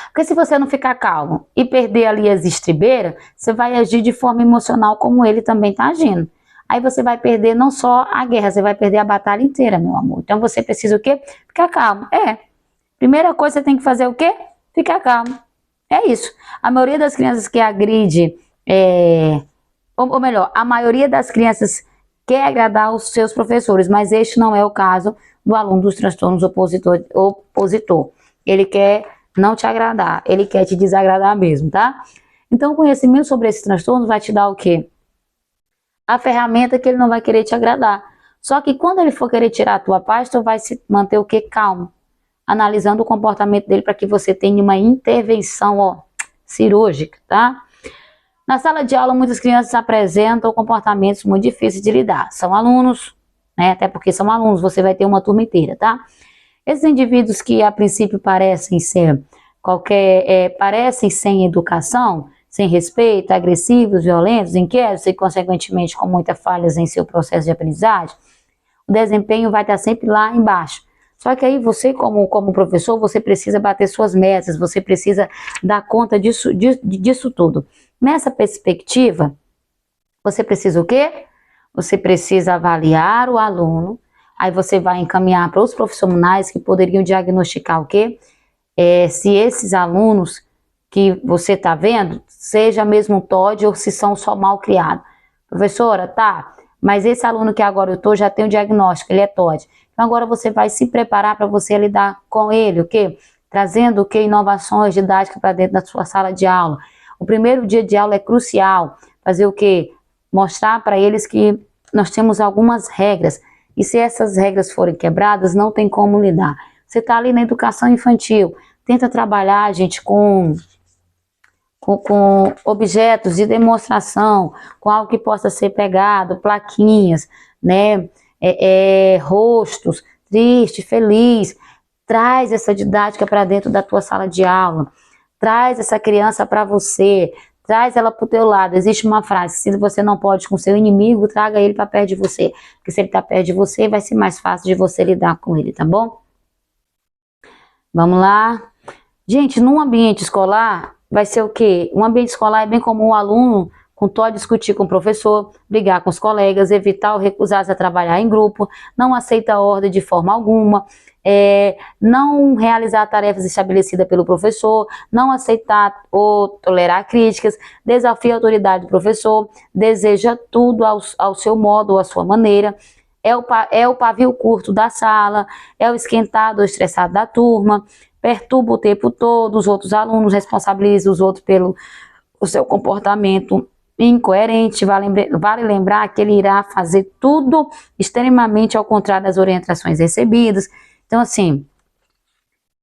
Porque se você não ficar calmo e perder ali as estribeiras, você vai agir de forma emocional como ele também está agindo. Aí você vai perder não só a guerra, você vai perder a batalha inteira, meu amor. Então você precisa o quê? Ficar calmo. Primeira coisa, você tem que fazer o quê? Ficar calmo. É isso. A maioria das crianças que agride, ou melhor, a maioria das crianças quer agradar os seus professores, mas este não é o caso do aluno dos transtornos opositor. Ele quer não te agradar, ele quer te desagradar mesmo, tá? Então o conhecimento sobre esses transtornos vai te dar o quê? A ferramenta que ele não vai querer te agradar. Só que quando ele for querer tirar a tua paz, tu vai se manter o quê? Calmo. Analisando o comportamento dele para que você tenha uma intervenção, cirúrgica, tá? Na sala de aula, muitas crianças apresentam comportamentos muito difíceis de lidar. São alunos, né? Até porque são alunos, você vai ter uma turma inteira, tá? Esses indivíduos que a princípio parecem sem educação, sem respeito, agressivos, violentos, inquietos e, consequentemente, com muitas falhas em seu processo de aprendizagem, o desempenho vai estar sempre lá embaixo. Só que aí você, como professor, você precisa bater suas metas, você precisa dar conta disso tudo. Nessa perspectiva, você precisa o quê? Você precisa avaliar o aluno, aí você vai encaminhar para os profissionais que poderiam diagnosticar o quê? Se esses alunos que você está vendo, seja mesmo TOD ou se são só mal criados. Professora, tá, mas esse aluno que agora eu estou já tem o diagnóstico, ele é TOD. Então agora você vai se preparar para você lidar com ele, o quê? Trazendo o quê? Inovações didáticas para dentro da sua sala de aula. O primeiro dia de aula é crucial. Fazer o quê? Mostrar para eles que nós temos algumas regras. E se essas regras forem quebradas, não tem como lidar. Você está ali na educação infantil. Tenta trabalhar, gente, com objetos de demonstração, com algo que possa ser pegado, plaquinhas, né? Rostos, triste, feliz. Traz essa didática para dentro da tua sala de aula. Traz essa criança para você. Traz ela para o teu lado. Existe uma frase: se você não pode com seu inimigo, traga ele para perto de você. Porque se ele está perto de você, vai ser mais fácil de você lidar com ele, tá bom? Vamos lá. Gente, num ambiente escolar, vai ser o quê? Um ambiente escolar é bem comum o aluno com TOD discutir com o professor, brigar com os colegas, evitar ou recusar-se a trabalhar em grupo, não aceita a ordem de forma alguma, não realizar tarefas estabelecidas pelo professor, não aceitar ou tolerar críticas, desafia a autoridade do professor, deseja tudo ao seu modo ou à sua maneira, é o pavio curto da sala, é o esquentado ou estressado da turma, perturba o tempo todo os outros alunos, responsabiliza os outros pelo seu comportamento incoerente. Vale lembrar que ele irá fazer tudo extremamente ao contrário das orientações recebidas. Então, assim,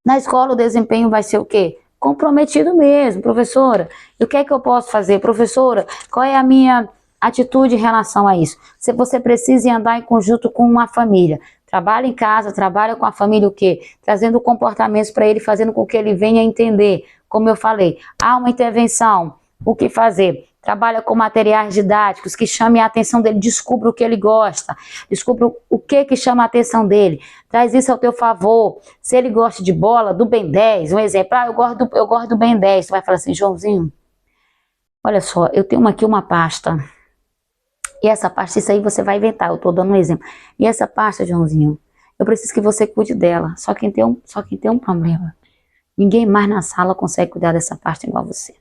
na escola o desempenho vai ser o quê? Comprometido mesmo. Professora, o que é que eu posso fazer? Professora, qual é a minha atitude em relação a isso? Se você precisa andar em conjunto com uma família, trabalha em casa, trabalha com a família o quê? Trazendo comportamentos para ele, fazendo com que ele venha entender. Como eu falei, há uma intervenção, o que fazer? Trabalha com materiais didáticos que chamem a atenção dele, descubra o que ele gosta, descubra o que chama a atenção dele, traz isso ao teu favor. Se ele gosta de bola, do Ben 10, um exemplo, eu gosto do Ben 10, tu vai falar assim: Joãozinho, olha só, eu tenho aqui uma pasta, e essa pasta, isso aí você vai inventar, eu tô dando um exemplo, e essa pasta, Joãozinho, eu preciso que você cuide dela, só que tem um problema. Ninguém mais na sala consegue cuidar dessa parte igual você.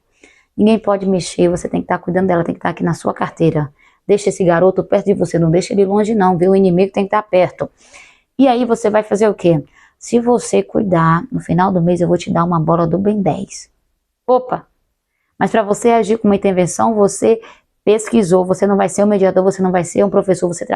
Ninguém pode mexer, você tem que estar cuidando dela, tem que estar aqui na sua carteira. Deixa esse garoto perto de você, não deixa ele longe não, viu? O inimigo tem que estar perto. E aí você vai fazer o quê? Se você cuidar, no final do mês eu vou te dar uma bola do Ben 10. Opa! Mas para você agir com uma intervenção, você pesquisou, você não vai ser um mediador, você não vai ser um professor, você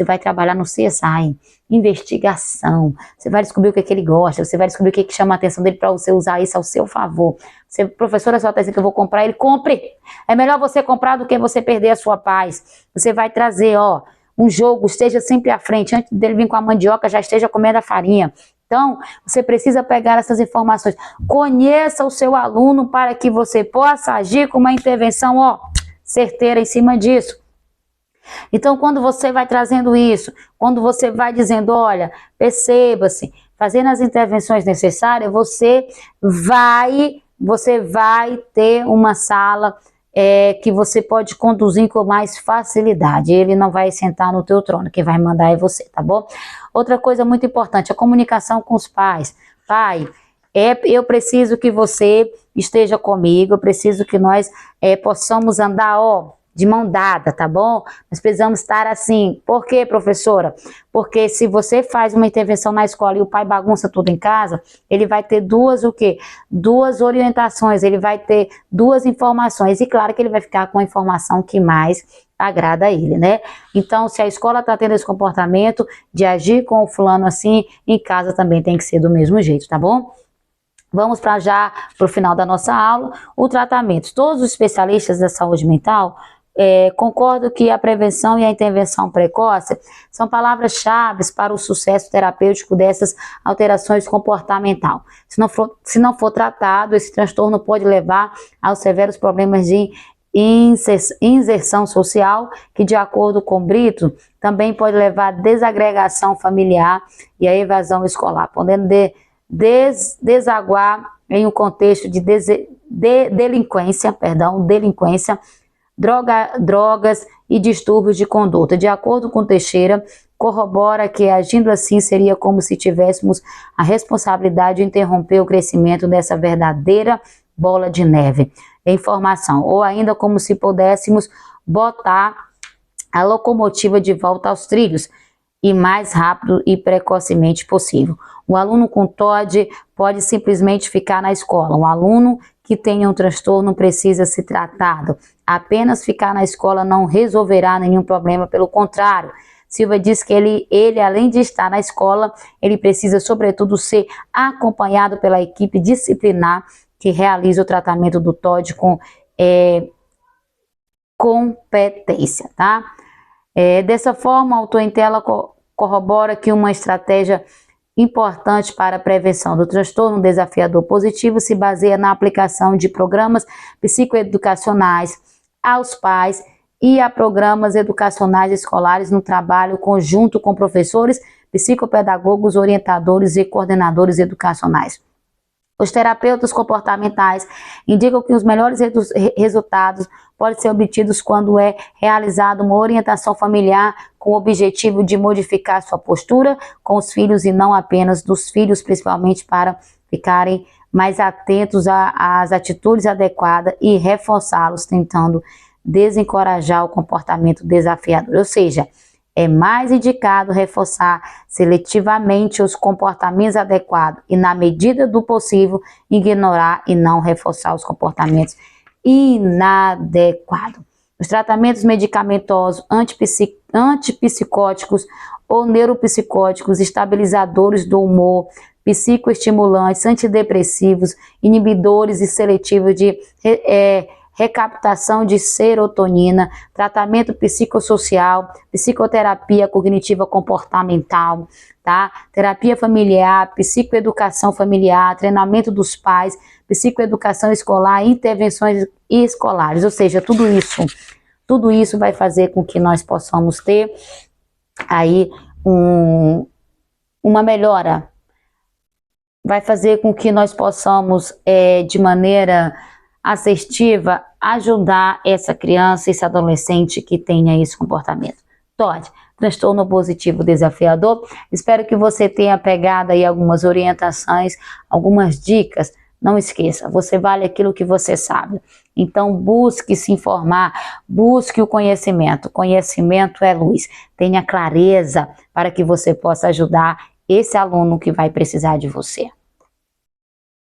vai trabalhar no CSI, investigação, você vai descobrir o que, é que ele gosta, você vai descobrir o que, é que chama a atenção dele para você usar isso ao seu favor. Você, professora, só está dizendo que eu vou comprar, ele compre. É melhor você comprar do que você perder a sua paz. Você vai trazer, ó, um jogo, esteja sempre à frente, antes dele vir com a mandioca, já esteja comendo a farinha. Então, você precisa pegar essas informações. Conheça o seu aluno para que você possa agir com uma intervenção, ó, certeira em cima disso. Então, quando você vai trazendo isso, quando você vai dizendo, olha, perceba-se, fazendo as intervenções necessárias, você vai ter uma sala que você pode conduzir com mais facilidade. Ele não vai sentar no teu trono, quem vai mandar é você, tá bom? Outra coisa muito importante, a comunicação com os pais. Pai, eu preciso que você esteja comigo, eu preciso que nós possamos andar, ó, de mão dada, tá bom? Nós precisamos estar assim. Por quê, professora? Porque se você faz uma intervenção na escola e o pai bagunça tudo em casa, ele vai ter duas orientações, ele vai ter duas informações. E claro que ele vai ficar com a informação que mais agrada a ele, né? Então, se a escola está tendo esse comportamento de agir com o fulano assim, em casa também tem que ser do mesmo jeito, tá bom? Vamos para o final da nossa aula, o tratamento. Todos os especialistas da saúde mental concordam que a prevenção e a intervenção precoce são palavras-chave para o sucesso terapêutico dessas alterações comportamentais. Se não for tratado, esse transtorno pode levar aos severos problemas de inserção social, que de acordo com Brito, também pode levar à desagregação familiar e à evasão escolar, podendo desaguar em um contexto de delinquência, drogas e distúrbios de conduta. De acordo com Teixeira, corrobora que agindo assim seria como se tivéssemos a responsabilidade de interromper o crescimento dessa verdadeira bola de neve. Informação, ou ainda como se pudéssemos botar a locomotiva de volta aos trilhos, e mais rápido e precocemente possível. O aluno com TOD pode simplesmente ficar na escola. Um aluno que tenha um transtorno precisa ser tratado. Apenas ficar na escola não resolverá nenhum problema, pelo contrário. Silva diz que ele, além de estar na escola, ele precisa, sobretudo, ser acompanhado pela equipe disciplinar que realiza o tratamento do TOD com competência, tá? Dessa forma, o autor em tela corrobora que uma estratégia importante para a prevenção do transtorno desafiador positivo se baseia na aplicação de programas psicoeducacionais aos pais e a programas educacionais escolares no trabalho conjunto com professores, psicopedagogos, orientadores e coordenadores educacionais. Os terapeutas comportamentais indicam que os melhores resultados podem ser obtidos quando é realizada uma orientação familiar com o objetivo de modificar sua postura com os filhos e não apenas dos filhos, principalmente para ficarem mais atentos às atitudes adequadas e reforçá-los, tentando desencorajar o comportamento desafiador. Ou seja, é mais indicado reforçar seletivamente os comportamentos adequados e, na medida do possível, ignorar e não reforçar os comportamentos inadequados. Os tratamentos medicamentosos antipsicóticos ou neuropsicóticos, estabilizadores do humor, psicoestimulantes, antidepressivos, inibidores e seletivos de recaptação de serotonina, tratamento psicossocial, psicoterapia cognitiva comportamental, tá? Terapia familiar, psicoeducação familiar, treinamento dos pais, psicoeducação escolar, intervenções escolares, ou seja, tudo isso vai fazer com que nós possamos ter aí uma melhora, vai fazer com que nós possamos, de maneira assertiva, ajudar essa criança, esse adolescente que tenha esse comportamento. TOD, transtorno positivo desafiador. Espero que você tenha pegado aí algumas orientações, algumas dicas. Não esqueça, você vale aquilo que você sabe. Então busque se informar, busque o conhecimento. Conhecimento é luz. Tenha clareza para que você possa ajudar esse aluno que vai precisar de você.